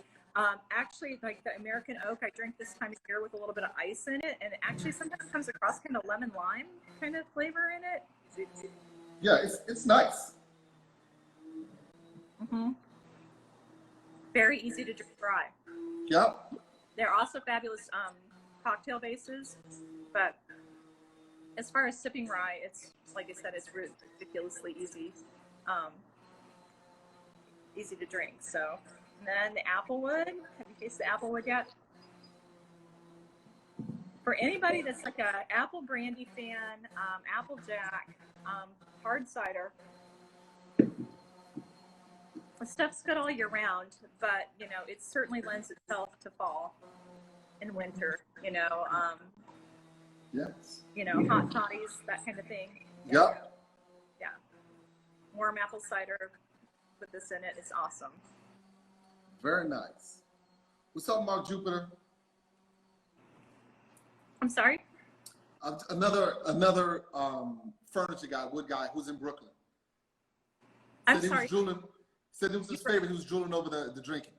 Actually, like the American oak, I drink this time of year with a little bit of ice in it, and it actually sometimes comes across kind of lemon lime kind of flavor in it. Yeah, it's nice. Mm-hmm. Very easy to drink dry. Yep. They're also fabulous cocktail bases, but as far as sipping rye, it's like I said, it's ridiculously easy, easy to drink. So, and then the applewood. Have you tasted the applewood yet? For anybody that's like a apple brandy fan, Applejack, hard cider. The stuff's good all year round, but you know it certainly lends itself to fall and winter. You know. Yes. You know, hot toddies, that kind of thing. Yep. Yeah. Warm apple cider with this in it. It's awesome. Very nice. What's up, Mark Jupiter? I'm sorry? Another furniture guy, wood guy, who's in Brooklyn. I'm sorry. Said it was his favorite. He was drooling over the drinking.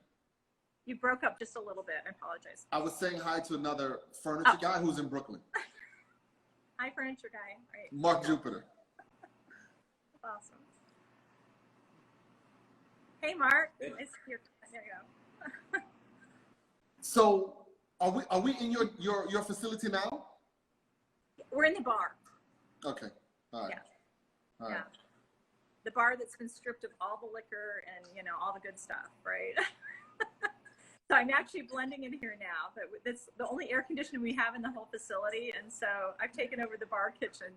You broke up just a little bit. I apologize. I was saying hi to another furniture guy who's in Brooklyn. Hi, furniture guy. Right. Mark Jupiter. Awesome. Hey, Mark. Nice to hear. There you go. So, are we in your facility now? We're in the bar. Okay. All right. Yeah. All yeah. right. The bar that's been stripped of all the liquor and, you know, all the good stuff, right? So I'm actually blending in here now, but that's the only air conditioning we have in the whole facility, and so I've taken over the bar kitchen.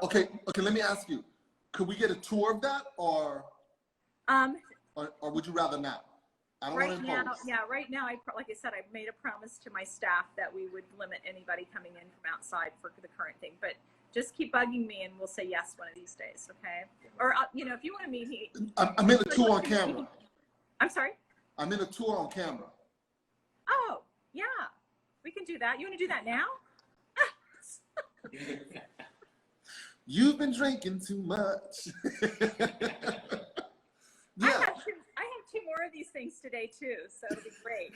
Okay. Let me ask you: could we get a tour of that, or would you rather not? I don't want to impose. Right now, like I said, I've made a promise to my staff that we would limit anybody coming in from outside for the current thing, but just keep bugging me, and we'll say yes one of these days, okay? Or you know, if you want to meet me, I'm in a tour on camera. I'm sorry. I'm in a tour on camera. Oh, yeah. We can do that. You want to do that now? You've been drinking too much. Yeah. I have two more of these things today, too, so it'll be great.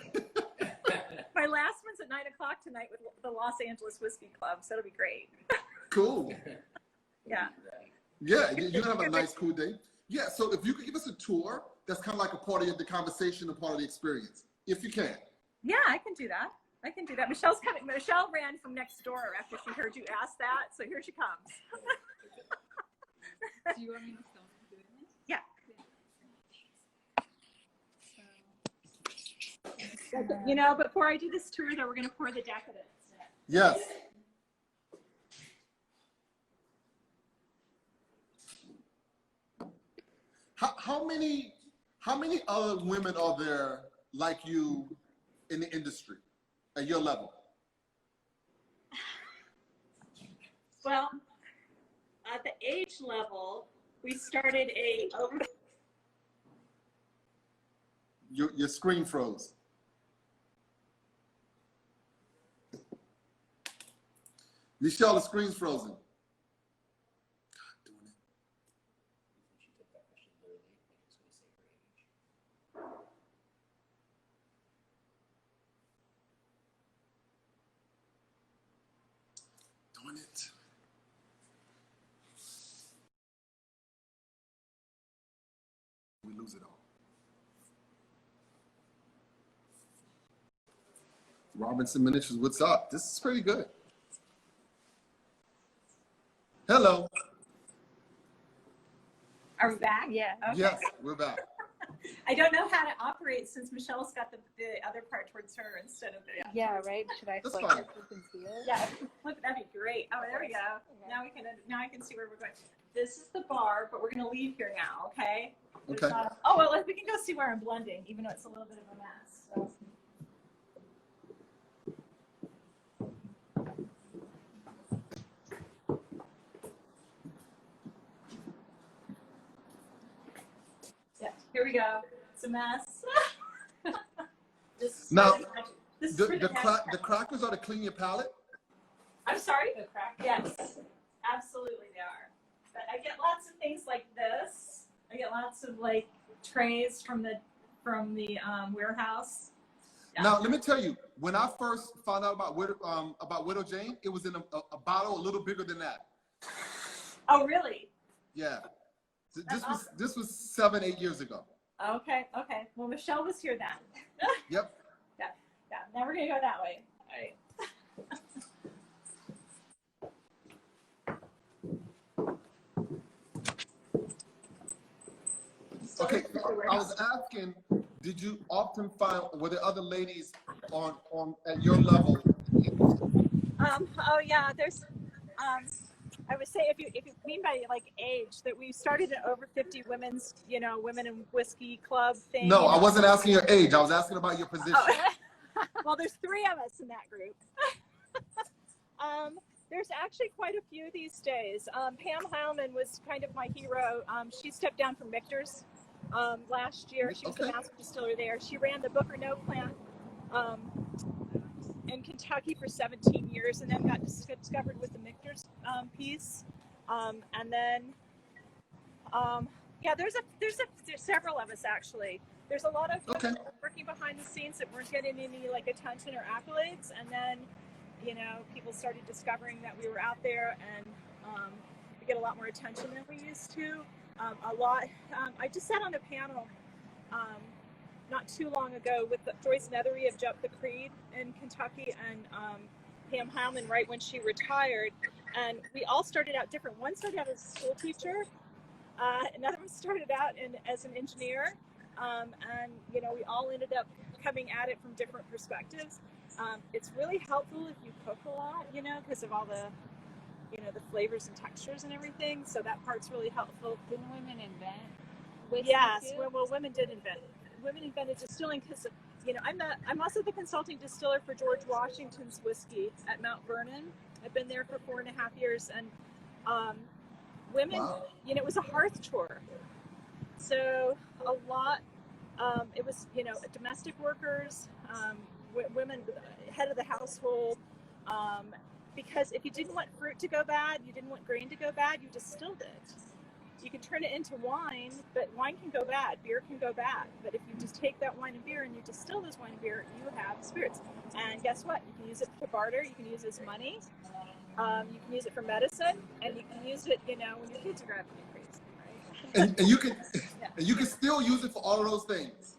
My last one's at 9 o'clock tonight with the Los Angeles Whiskey Club, so it'll be great. Cool. Yeah. Yeah, you're going to have a nice, cool day. Yeah, so if you could give us a tour, that's kind of like a part of the conversation, a part of the experience, if you can. Yeah, I can do that. Michelle's coming. Michelle ran from next door after she heard you ask that, so here she comes. Do you want me to film doing this? Yeah. You know, before I do this tour, though, we're going to pour the decadence. Yes. How many other women are there like you in the industry at your level? Well, at the age level, we started Your screen froze. Michelle, the screen's frozen. Doing it. We lose it all. Robinson Miniatures, what's up? This is pretty good. Hello. Are we back? Yeah. Okay. Yes, we're back. I don't know how to operate since Michelle's got the other part towards her instead of the. Yeah, right. Should I That's flip fine. it so you can see it? Yeah, look, that'd be great. Oh, there we go. Now I can see where we're going. This is the bar, but we're gonna leave here now, okay? There's Okay. oh well, we can go see where I'm blending, even though it's a little bit of a mess. So. Yeah, here we go. It's a mess. This is Now, for this is The for the crackers are to clean your palate. I'm sorry? The crack? Yes, absolutely they are. But I get lots of things like this. I get lots of like trays from the warehouse. Yeah. Now, let me tell you, when I first found out about Widow Jane, it was in a bottle a little bigger than that. Oh, really? Yeah. That's This was 7-8 years ago. Okay. Well, Michelle was here then. Yep. Yeah. Now we're gonna go that way. All right. Okay. I was asking, did you often find, were there other ladies on at your level? Oh yeah, there's I would say if you mean by like age, that we started an over 50 women in whiskey club thing. No, I wasn't asking your age. I was asking about your position. Oh. Well, there's 3 of us in that group. There's actually quite a few these days. Pam Heilman was kind of my hero. She stepped down from Michter's last year. She was the master distiller there. She ran the Booker Note plant in Kentucky for 17 years, and then got discovered with the Michter's piece. And then, yeah, there's several of us actually. There's a lot of women working behind the scenes that weren't getting any like attention or accolades, and then, people started discovering that we were out there, and we get a lot more attention than we used to. I just sat on a panel not too long ago with Joyce Nethery of Jump the Creed in Kentucky, and Pam Heilman right when she retired, and we all started out different. One started out as a school teacher, another one started out as an engineer, and we all ended up coming at it from different perspectives. It's really helpful if you cook a lot, because of all the the flavors and textures and everything. So that part's really helpful. Didn't women invent whiskey? Yes, too? well, women did invent. Women invented distilling because, I'm also the consulting distiller for George Washington's whiskey at Mount Vernon. I've been there for 4.5 years, and women, Wow. It was a hearth chore. So a lot, it was, domestic workers, women, head of the household, because if you didn't want fruit to go bad, you didn't want grain to go bad, you distilled it. You can turn it into wine, but wine can go bad, beer can go bad. But if you just take that wine and beer and you distill this wine and beer, you have spirits. And guess what? You can use it to barter, you can use it as money, you can use it for medicine, and you can use it, when your kids are driving you crazy, right? And you can still use it for all of those things.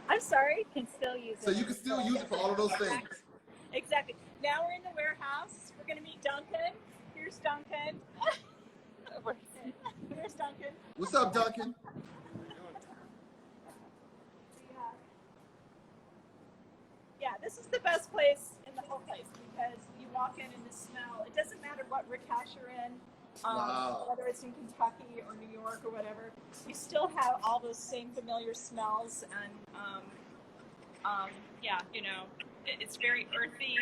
I'm sorry? Can still use it. So you can still use it for all of those things. Exactly. Now we're in the warehouse. We're going to meet Duncan. Here's Duncan. Here's Duncan. What's up, Duncan? Yeah, this is the best place in the whole place because you walk in and the smell. It doesn't matter what rick house you're in, Wow. whether it's in Kentucky or New York or whatever. You still have all those same familiar smells, and it's very earthy.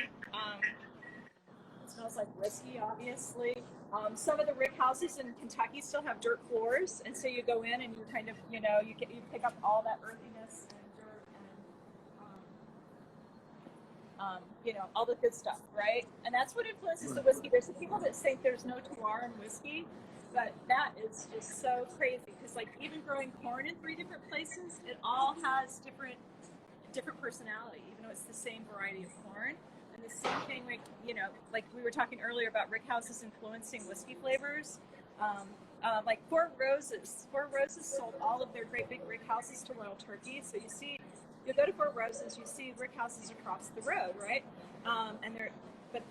It smells like whiskey, obviously. Some of the rick houses in Kentucky still have dirt floors, and so you go in and you kind of, you pick up all that earthiness and dirt and, all the good stuff, right? And that's what influences the whiskey. There's some people that think there's no terroir in whiskey, but that is just so crazy because, like, even growing corn in 3 different places, it all has different personality, even though it's the same variety of corn. And the same thing, like we were talking earlier about rick houses influencing whiskey flavors. Like Four Roses sold all of their great big rick houses to Royal Turkey. So you go to Four Roses, you see rick houses across the road, right? But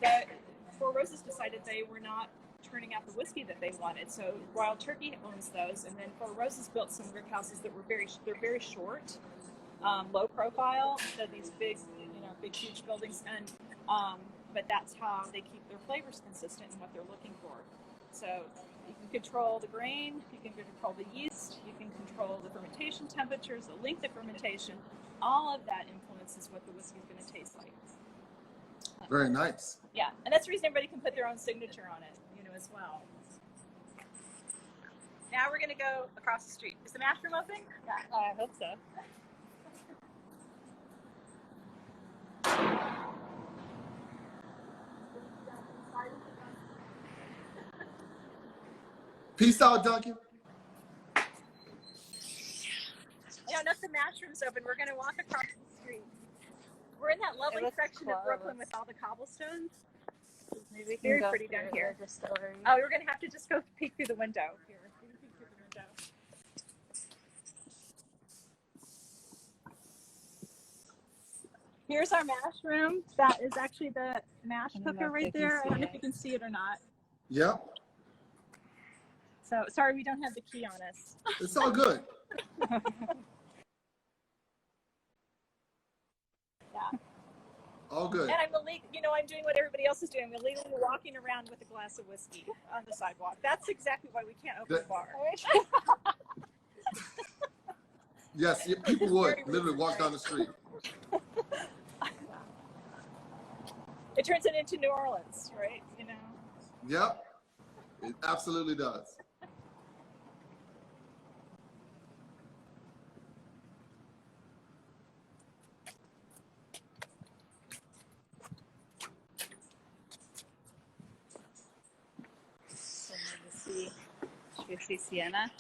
Four Roses decided they were not turning out the whiskey that they wanted. So Wild Turkey owns those, and then Four Roses built some rick houses that were they're very short, low profile. So these big, big huge buildings, and but that's how they keep their flavors consistent in what they're looking for. So you can control the grain, you can control the yeast, you can control the fermentation temperatures, the length of fermentation. All of that influences what the whiskey is going to taste like. Very nice. Yeah, and that's the reason everybody can put their own signature on it, as well. Now we're going to go across the street. Is the mash room open? Yeah, I hope so. Peace out, Duncan. Yeah, enough the mash room's open. We're going to walk across the street. We're in that lovely section of Brooklyn with all the cobblestones. Maybe we can Very go pretty down here. Distillery. Oh, we're going to have to just go peek through the window. Here, peek through the window. Here's our mash room. That is actually the mash cooker right there. I don't know if you can see it or not. Yep. So, sorry we don't have the key on us. It's all good. Yeah. All good. And I'm I'm doing what everybody else is doing. I'm illegally walking around with a glass of whiskey on the sidewalk. That's exactly why we can't open the bar. Yes, people would literally walk down the street. It turns it into New Orleans, right? Yep. It absolutely does. Should we see Sienna?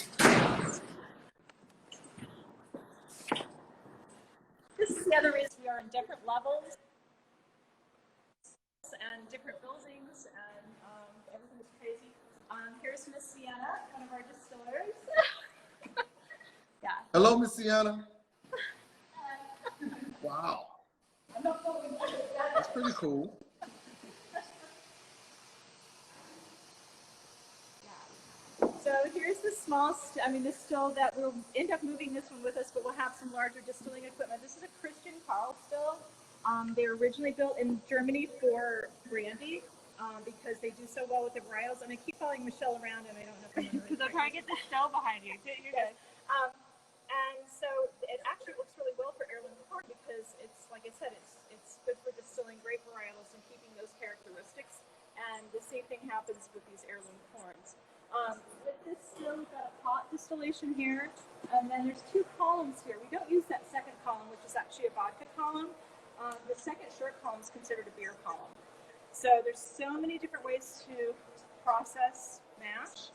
This is the other reason we are in different levels and different buildings, and everything is crazy. Here's Miss Sienna, one of our distillers. Yeah. Hello, Miss Sienna. Wow. That's pretty cool. So here's the small, the still that we'll end up moving this one with us, but we'll have some larger distilling equipment. This is a Christian Carl still. They were originally built in Germany for brandy because they do so well with the varietals. And I keep following Michelle around, and I don't know if I'm going to Because I'm trying to get the shell behind you. You're good. And so it actually works really well for heirloom corn because it's, like I said, it's good for distilling great varietals and keeping those characteristics. And the same thing happens with these heirloom corns. With this still, we've got a pot distillation here, and then there's two columns here. We don't use that second column, which is actually a vodka column. The second short column is considered a beer column. So there's so many different ways to process mash.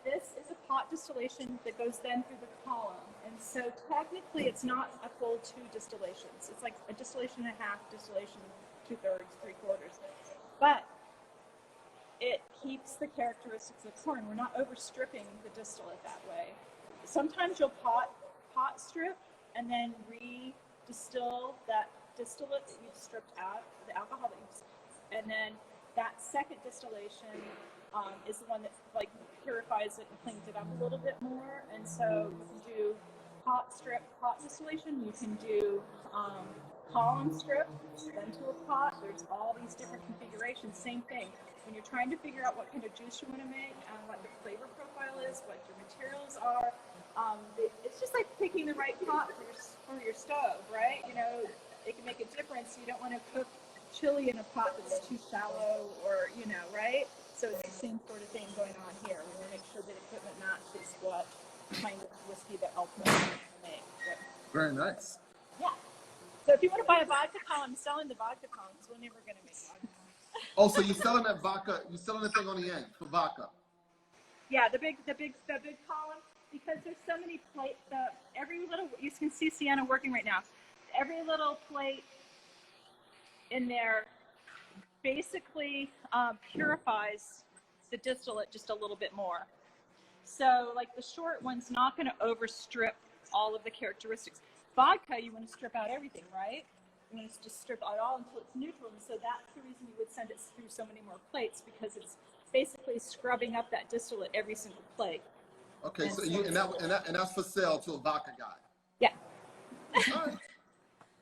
This is a pot distillation that goes then through the column. And so technically it's not a full 2 distillations. It's like a distillation and a half, distillation 2/3, 3/4. But it keeps the characteristics of corn. We're not overstripping the distillate that way. Sometimes you'll pot strip and then re-distill that distillate that you've stripped out, the alcohol that you've, and then that second distillation is the one that purifies it and cleans it up a little bit more. And so you can do pot strip, pot distillation. You can do column strip, then to a pot. There's all these different configurations. Same thing. When you're trying to figure out what kind of juice you want to make and what the flavor profile is, what your materials are, it's just like picking the right pot for your stove, right? It can make a difference. You don't want to cook chili in a pot that's too shallow, or right? So it's the same sort of thing going on here. We want to make sure that equipment matches what kind of whiskey that ultimately make. Right? Very nice. Yeah. So if you want to buy a vodka column, I'm selling the vodka column because we're never going to make vodka. Oh, so you're selling that vodka? You're selling the thing on the end for vodka? Yeah, the big column, because there's so many plates. Every little, you can see Sienna working right now. Every little plate in there basically purifies the distillate just a little bit more. So like the short one's not going to overstrip all of the characteristics. Vodka, you want to strip out everything, right? You want to just strip it all until it's neutral, and so that's the reason you would send it through so many more plates, because it's basically scrubbing up that distillate every single plate. Okay, so that's for sale to a vodka guy. Yeah. All right.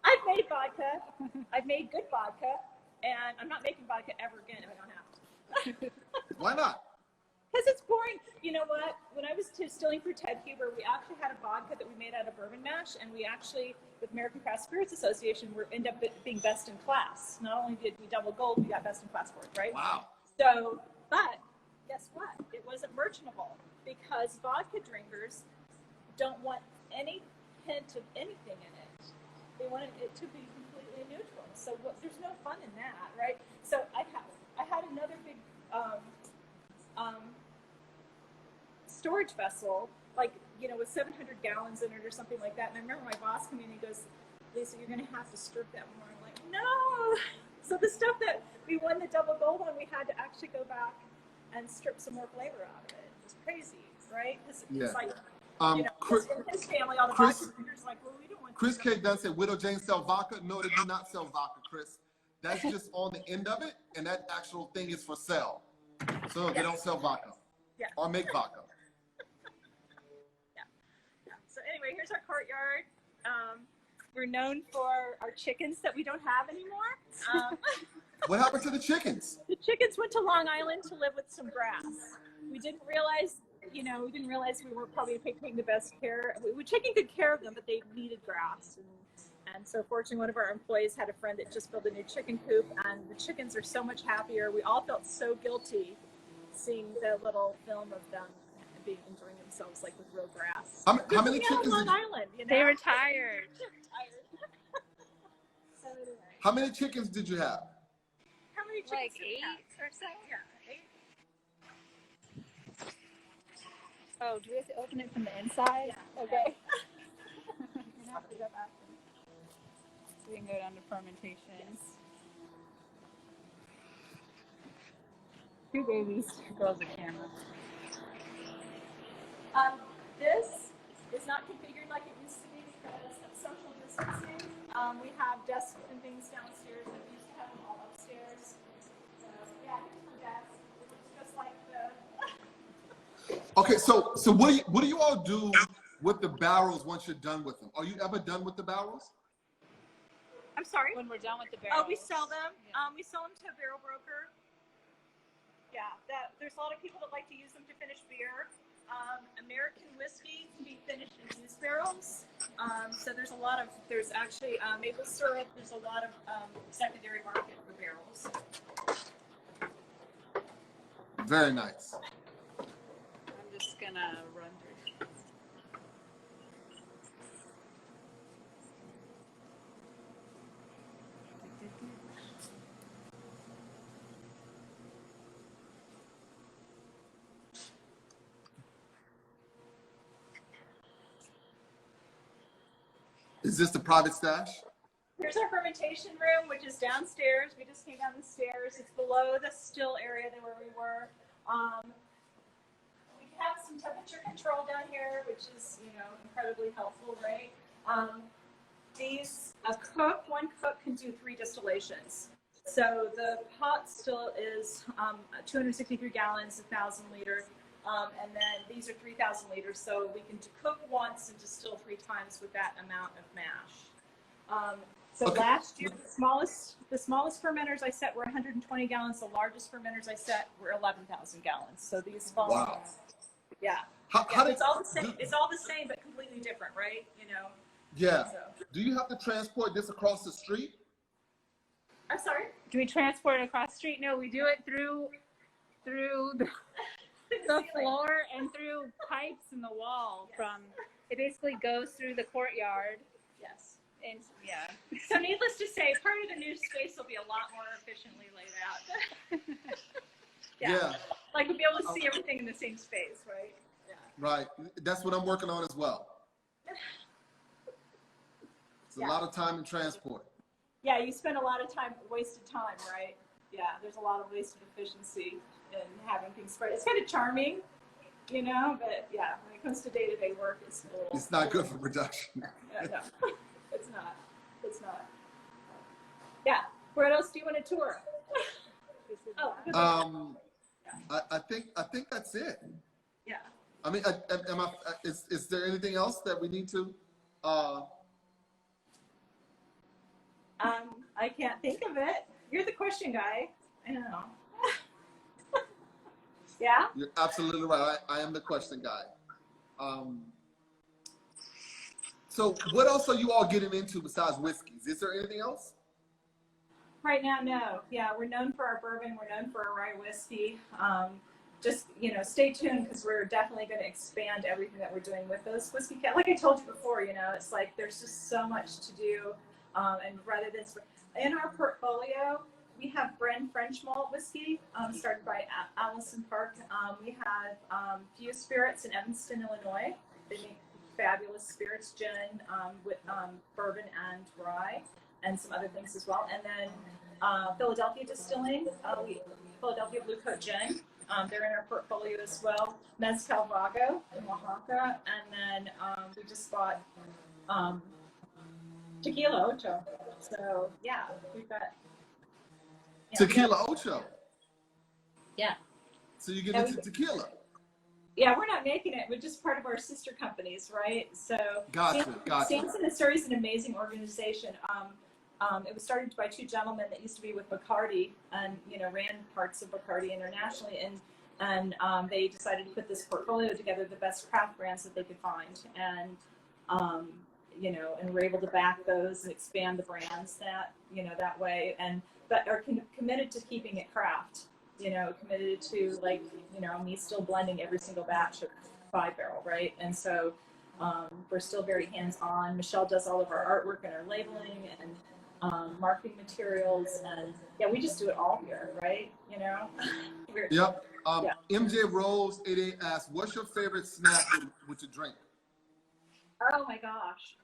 I've made vodka. I've made good vodka, and I'm not making vodka ever again if I don't have to. Why not? Because it's boring. You know what? When I was distilling for Ted Huber, we actually had a vodka that we made out of bourbon mash, and we actually, with American Craft Spirits Association, we ended up being best in class. Not only did we double gold, we got best in class for it, right? Wow. So, but guess what? It wasn't merchantable because vodka drinkers don't want any hint of anything in it. They wanted it to be completely neutral. So there's no fun in that, right? So I had another big storage vessel, like, you know, with 700 gallons in it or something like that. And I remember my boss coming in and he goes, "Lisa, you're going to have to strip that more." I'm like, no. So the stuff that we won the double gold on, we had to actually go back and strip some more flavor out of it. It was crazy, right? It's like, you know, Chris, in his family, all the Chris- vodka drinkers like, well, we don't want Chris K. Dunn said, Widow Jane sell vodka? No, they do not sell vodka, Chris. That's just on the end of it, and that actual thing is for sale. So they don't sell vodka. Yeah. Or make vodka. Yeah. So anyway, here's our courtyard. We're known for our chickens that we don't have anymore. What happened to the chickens? The chickens went to Long Island to live with some grass. We didn't realize, we weren't probably taking the best care. We were taking good care of them, but they needed grass. And so fortunately, one of our employees had a friend that just built a new chicken coop, and the chickens are so much happier. We all felt so guilty seeing the little film of them enjoying themselves like with real grass. How many chickens? Long Island, you know? They retired. So anyway, How many chickens did you have? how many chickens Like do we 8 have? or so. Yeah, 8. Oh, do we have to open it from the inside? Yeah. Okay. You have to go back and- So we can go down to fermentation. Two babies. Girls a camera. This is not configured like it used to be because of social distancing. We have desks and things downstairs, and we used to have them all upstairs. So yeah, here's my desk. It looks just like the. Okay, so what do you all do with the barrels once you're done with them? Are you ever done with the barrels? I'm sorry. When we're done with the barrels. Oh, we sell them. Yeah. We sell them to a barrel broker. Yeah, there's a lot of people that like to use them to finish beer. American whiskey can be finished in used barrels. So there's actually maple syrup. There's a lot of secondary market for barrels. Very nice. I'm just gonna run through. Is this the private stash? Here's our fermentation room, which is downstairs. We just came down the stairs. It's below the still area where we were. We have some temperature control down here, which is, incredibly helpful, right? One cook can do 3 distillations. So the pot still is 263 gallons, 1,000 liters. And then these are 3,000 liters, so we can cook once and distill 3 times with that amount of mash. Last year, the smallest fermenters I set were 120 gallons. The largest fermenters I set were 11,000 gallons. So these fall. Wow. Yeah. It's all the same. It's all the same, but completely different, right? Yeah. So. Do you have to transport this across the street? I'm sorry. Do we transport it across the street? No, we do it through the floor and through pipes in the wall. It basically goes through the courtyard. Yes. And yeah. So needless to say, part of the new space will be a lot more efficiently laid out. Yeah. Like we'll be able to see everything in the same space, right? Yeah. Right. That's what I'm working on as well. It's a lot of time in transport. Yeah, you spend a lot of time, wasted time, right? Yeah, there's a lot of wasted efficiency in having things spread. It's kind of charming, but yeah, when it comes to day-to-day work, it's a little... It's not good for production. No, it's not. It's not. Yeah. Where else do you want to tour? Oh, I think that's it. yeah. I mean, is there anything else that we need to? I can't think of it. You're the question guy. I know. Yeah. You're absolutely right. I am the question guy. So what else are you all getting into besides whiskeys? Is there anything else? Right now, no. Yeah, we're known for our bourbon. We're known for our rye whiskey. Just stay tuned because we're definitely going to expand everything that we're doing with those whiskey. Like I told you before, it's like there's just so much to do. And rather than in our portfolio, we have Brand French malt whiskey, started by Allison Park. We have Few Spirits in Evanston, Illinois. They make fabulous spirits, gin with bourbon and rye, and some other things as well. And then Philadelphia Distilling, Philadelphia Blue Coat Gin. They're in our portfolio as well. Mezcal Vago in Oaxaca, and then we just bought Tequila Ocho. So yeah, we've got Tequila Ocho. Yeah. So you get into tequila. Yeah, we're not making it. We're just part of our sister companies, right? So Gotcha. Sam's in the Story is an amazing organization. It was started by two gentlemen that used to be with Bacardi and ran parts of Bacardi internationally, and they decided to put this portfolio together, the best craft brands that they could find, and and we're able to back those and expand the brands that way, but are committed to keeping it craft. Committed to me still blending every single batch of 5-barrel, right? And so we're still very hands-on. Michelle does all of our artwork and our labeling and marketing materials, and we just do it all here, right? Yep. Yeah. MJ Rose 88 asks, "What's your favorite snack with your drink?" Oh my gosh.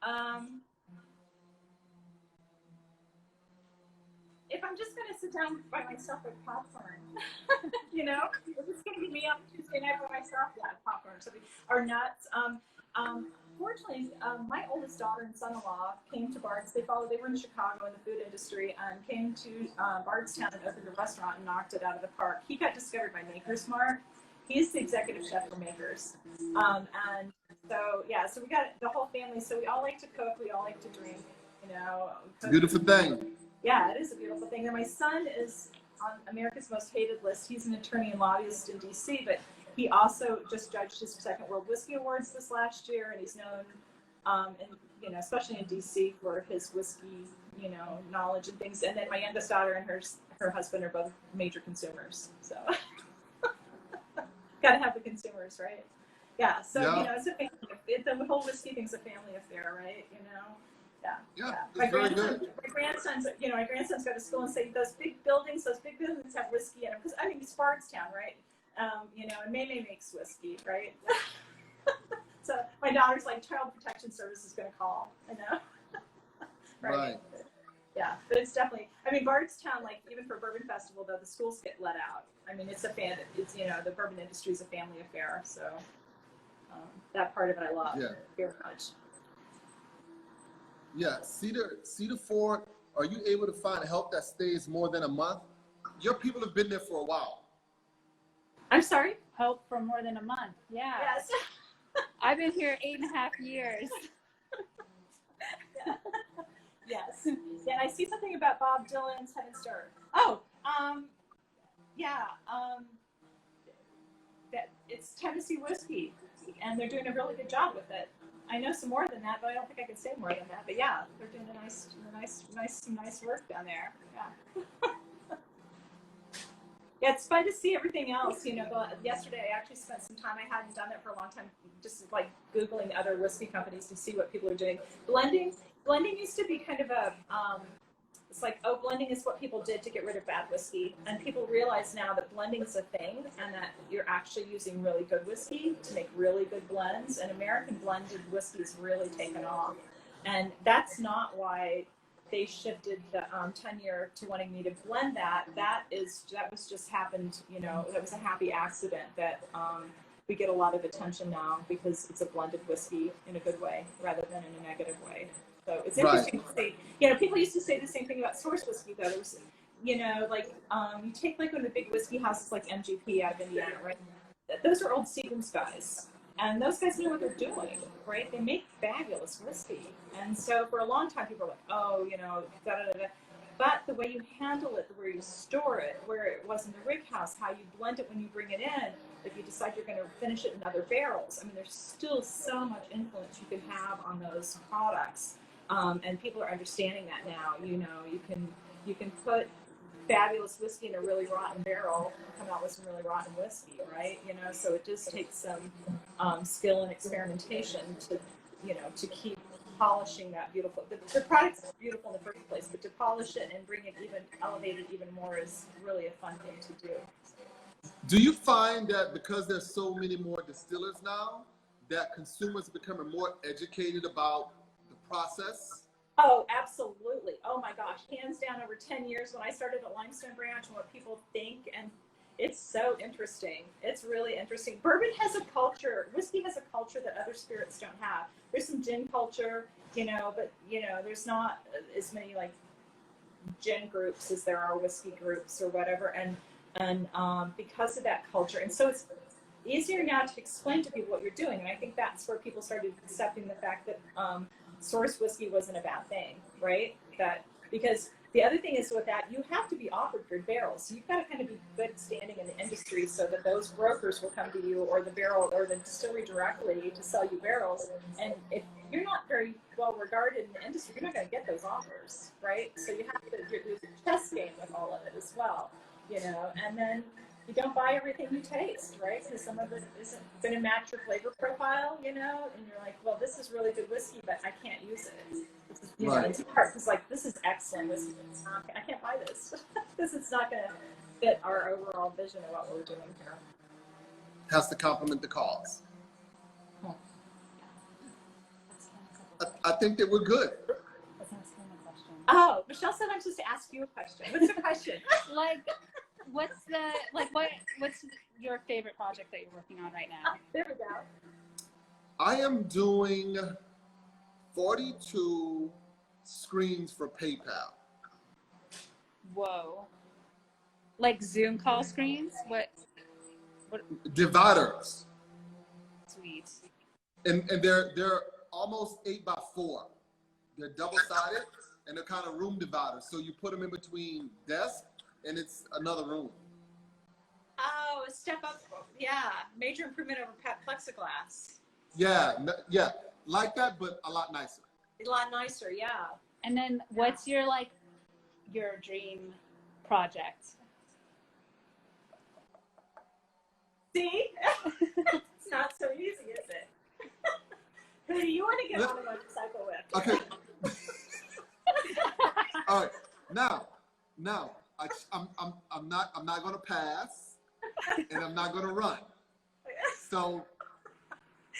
If I'm just going to sit down by myself with popcorn, if it's going to be me on Tuesday night by myself, popcorn. Or nuts. Fortunately, my oldest daughter and son-in-law came to Bard's. They were in Chicago in the food industry and came to Bardstown and opened a restaurant and knocked it out of the park. He got discovered by Maker's Mark. He's the executive chef for Maker's. And so we got the whole family. So we all like to cook. We all like to drink, It's a beautiful thing. Yeah, it is a beautiful thing. And my son is on America's Most Hated list. He's an attorney and lobbyist in D.C., but he also just judged his Second World Whiskey Awards this last year, and he's known, especially in D.C. for his whiskey, knowledge and things. And then my youngest daughter and her husband are both major consumers. So got to have the consumers, right? Yeah. So it's a family. The whole whiskey thing's a family affair, right? Yeah. It's very good. My grandson's go to school and say those big buildings have whiskey in them. Because it's Bardstown, right? And May makes whiskey, right? So my daughter's like, Child Protection Service is going to call, right? Yeah, but it's definitely. Bardstown, even for Bourbon Festival, though, the schools get let out. It's the bourbon industry is a family affair. So that part of it I love very much. Yeah, Cedar Ford, are you able to find help that stays more than a month? Your people have been there for a while. I'm sorry? Help for more than a month. Yeah. Yes. I've been here 8.5 years. Yes. Yeah, I see something about Bob Dylan's Heaven Stir. Oh, that it's Tennessee whiskey, and they're doing a really good job with it. I know some more than that, but I don't think I can say more than that. But yeah, they're doing some nice work down there. Yeah. Yeah, it's fun to see everything else. Yesterday I actually spent some time. I hadn't done it for a long time, just Googling other whiskey companies to see what people are doing. Blending used to be kind of a it's like, blending is what people did to get rid of bad whiskey. And people realize now that blending is a thing and that you're actually using really good whiskey to make really good blends. And American blended whiskey is really taken off. And that's not why they shifted the tenure to wanting me to blend that. That was just happened, that was a happy accident that we get a lot of attention now because it's a blended whiskey in a good way rather than in a negative way. So it's interesting to see. You know, people used to say the same thing about source whiskey, though. There was, you know, like you take like one of the big whiskey houses like MGP out of Indiana, right? Those are old Seagram's guys. And those guys know what they're doing, right? They make fabulous whiskey. And so for a long time, people were like, oh, you know, da da da da. But the way you handle it, the way you store it, where it was in the rick house, how you blend it when you bring it in, if you decide you're going to finish it in other barrels. I mean, there's still so much influence you can have on those products. And people are understanding that now. You know, you can put fabulous whiskey in a really rotten barrel and come out with some really rotten whiskey, right? You know, so it just takes some skill and experimentation to, you know, to keep polishing that beautiful. The product's beautiful in the first place, but to polish it and bring it even, elevate it even more is really a fun thing to do. Do you find that because there's so many more distillers now, that consumers are becoming more educated about the process? Oh, absolutely. Oh my gosh, hands down, over 10 years when I started at Limestone Branch and what people think, and it's so interesting. It's really interesting. Bourbon has a culture, whiskey has a culture that other spirits don't have. There's some gin culture, you know, but you know, there's not as many like gin groups as there are whiskey groups or whatever, and because of that culture, and so it's easier now to explain to people what you're doing, and I think that's where people started accepting the fact that source whiskey wasn't a bad thing, right? That because the other thing is with that, you have to be offered good barrels. So you've got to kind of be good standing in the industry so that those brokers will come to you or the barrel or the distillery directly to sell you barrels. And if you're not very well regarded in the industry, you're not going to get those offers, right? So you have to do a chess game with all of it as well, you know, and then you don't buy everything you taste, right? Because some of it isn't going to match your flavor profile, you know, and you're like, well, this is really good whiskey, but I can't use it. This is, you know, it's hard. It's like, this is excellent whiskey. It's not, I can't buy this. This is not going to fit our overall vision of what we're doing here. Has to complement the cause. I think that we're good. Let's ask him a question. Oh, Michelle said I'm supposed to ask you a question. What's the question? What's your favorite project that you're working on right now? There we go. I am doing 42 screens for PayPal. Whoa. Like Zoom call screens? What? Dividers. Sweet. And they're almost 8x4. They're double-sided and they're kind of room dividers. So you put them in between desks and it's another room. Oh, a step up. Yeah. Major improvement over plexiglass. Yeah, like that, but a lot nicer. A lot nicer, yeah. And then what's your dream project? See? It's not so easy, is it? Who do you want to get on a motorcycle with? Okay. All right. Now, I'm not going to pass, and I'm not going to run. So,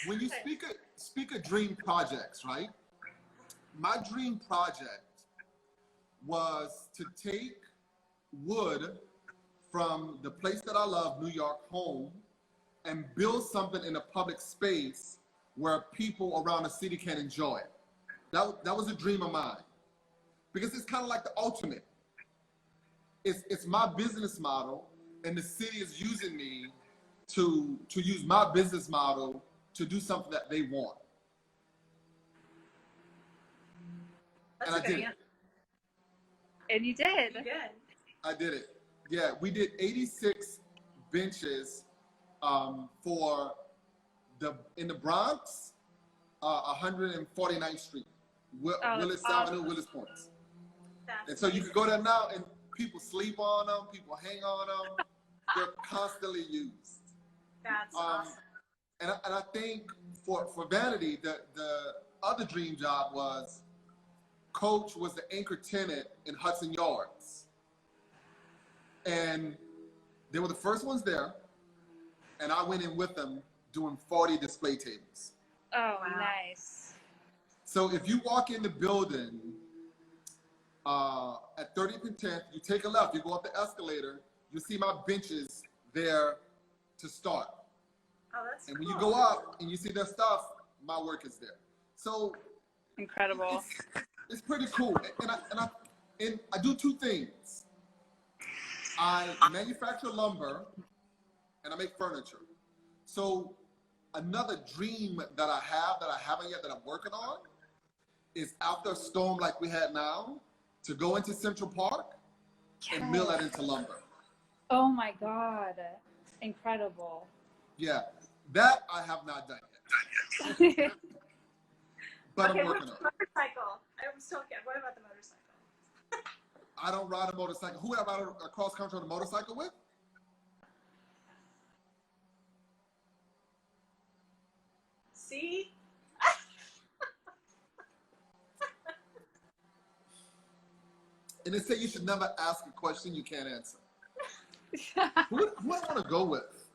when you speak of dream projects, right? My dream project was to take wood from the place that I love, New York, home, and build something in a public space where people around the city can enjoy it. That was a dream of mine, because it's kind of like the ultimate. It's my business model, and the city is using me to use my business model to do something that they want. That's and I did it. And you did. You did. I did it. Yeah, we did 86 benches in the Bronx, 149th Street, Willis Avenue, Willis Points. And so you can go there now, and people sleep on them, people hang on them. They're constantly used. That's awesome. And I think for Vanity, the other dream job was Coach was the anchor tenant in Hudson Yards. And they were the first ones there, and I went in with them doing 40 display tables. Oh, wow. Nice. So if you walk in the building at 30th and 10th, you take a left, you go up the escalator, you see my benches there to start. Oh, that's And when cool. you go up and you see their stuff, my work is there. So Incredible. it's pretty cool. And I do two things. I manufacture lumber and I make furniture. So another dream that I haven't yet, that I'm working on, is after a storm like we had now, to go into Central Park and mill that into lumber. Oh my God. Incredible. Yeah, that I have not done yet, but Okay, I'm what's working on the it. motorcycle? I'm still kidding. What about the motorcycle? I don't ride a motorcycle. Who would I ride a cross country on a motorcycle with? See? And they say you should never ask a question you can't answer. Who I want to go with?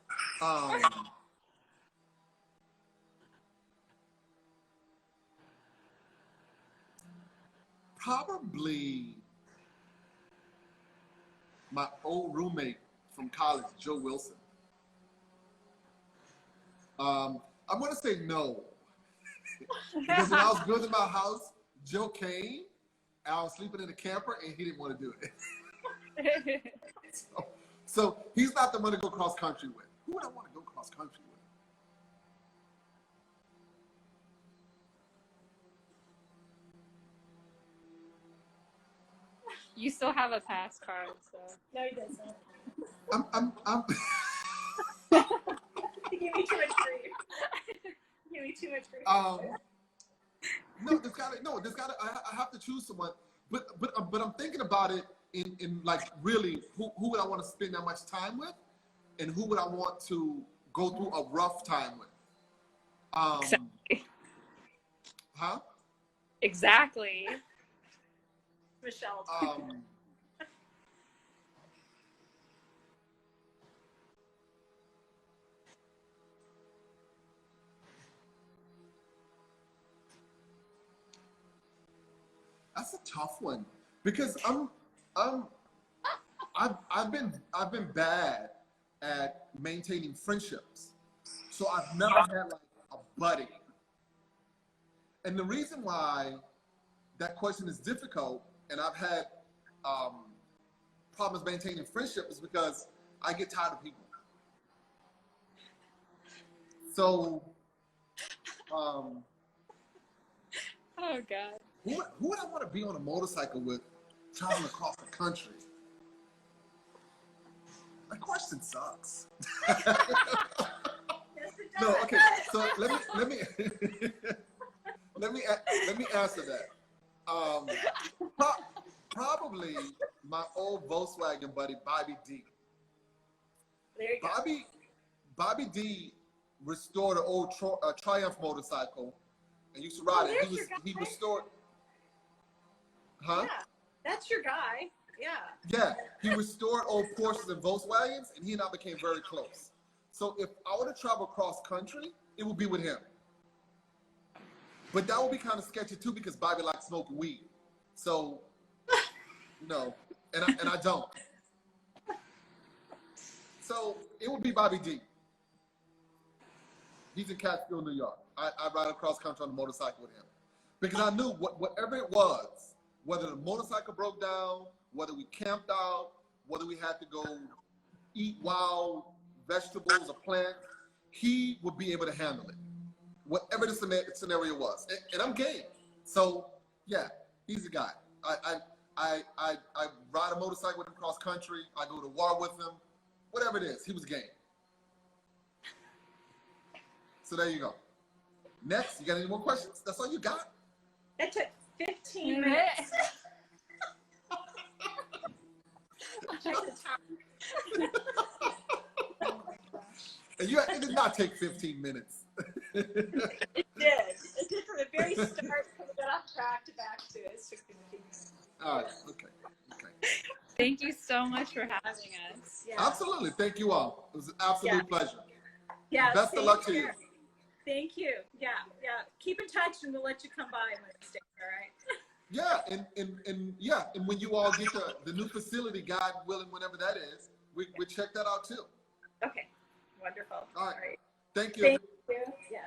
Probably my old roommate from college, Joe Wilson. I'm going to say no. Because when I was building my house, Joe came, and I was sleeping in a camper, and he didn't want to do it. So he's not the one to go cross country with. Who would I want to go cross country with? You still have a pass card, so. No, he doesn't. I'm He gave me too much grief. He gave me too much grief. I have to choose someone, but I'm thinking about it in like, really, who would I want to spend that much time with, and who would I want to go through a rough time with? Exactly. Huh? Exactly. Michelle. That's a tough one, because I've been bad at maintaining friendships, so I've never had like a buddy. And the reason why that question is difficult, and I've had problems maintaining friendship, is because I get tired of people. So, Oh God. who would I want to be on a motorcycle with, traveling across the country? That question sucks. Yes, it does. No, okay. So let me let me answer that. Probably my old Volkswagen buddy, Bobby D. There you go. Bobby D restored an old Triumph motorcycle and used to ride it. He restored. Huh? Yeah, that's your guy. Yeah. Yeah, he restored old Porsches and Volkswagens, and he and I became very close. So if I were to travel cross country, it would be with him. But that would be kind of sketchy too, because Bobby likes smoking weed. So, and I don't. So it would be Bobby D. He's in Catskill, New York. I ride across country on a motorcycle with him, because I knew whatever it was, whether the motorcycle broke down, whether we camped out, whether we had to go eat wild vegetables or plants, he would be able to handle it, whatever the scenario was. And I'm game. So yeah, he's the guy. I ride a motorcycle with him cross country. I go to war with him. Whatever it is, he was game. So there you go. Next, you got any more questions? That's all you got? That took 15 minutes. Check the time. And it did not take 15 minutes. It did. It did from the very start, because we got off track to back to it. It took 15 minutes. All right. Okay. Thank you so much for having us. Yeah. Absolutely. Thank you all. It was an absolute pleasure. Yeah. Best of luck to you. Thank you. Yeah. Keep in touch, and we'll let you come by one of these days. All right. Yeah, and when you all get the new facility, God willing, whenever that is, we check that out too. Okay. Wonderful. All right. Thank you. Thank you. Yeah.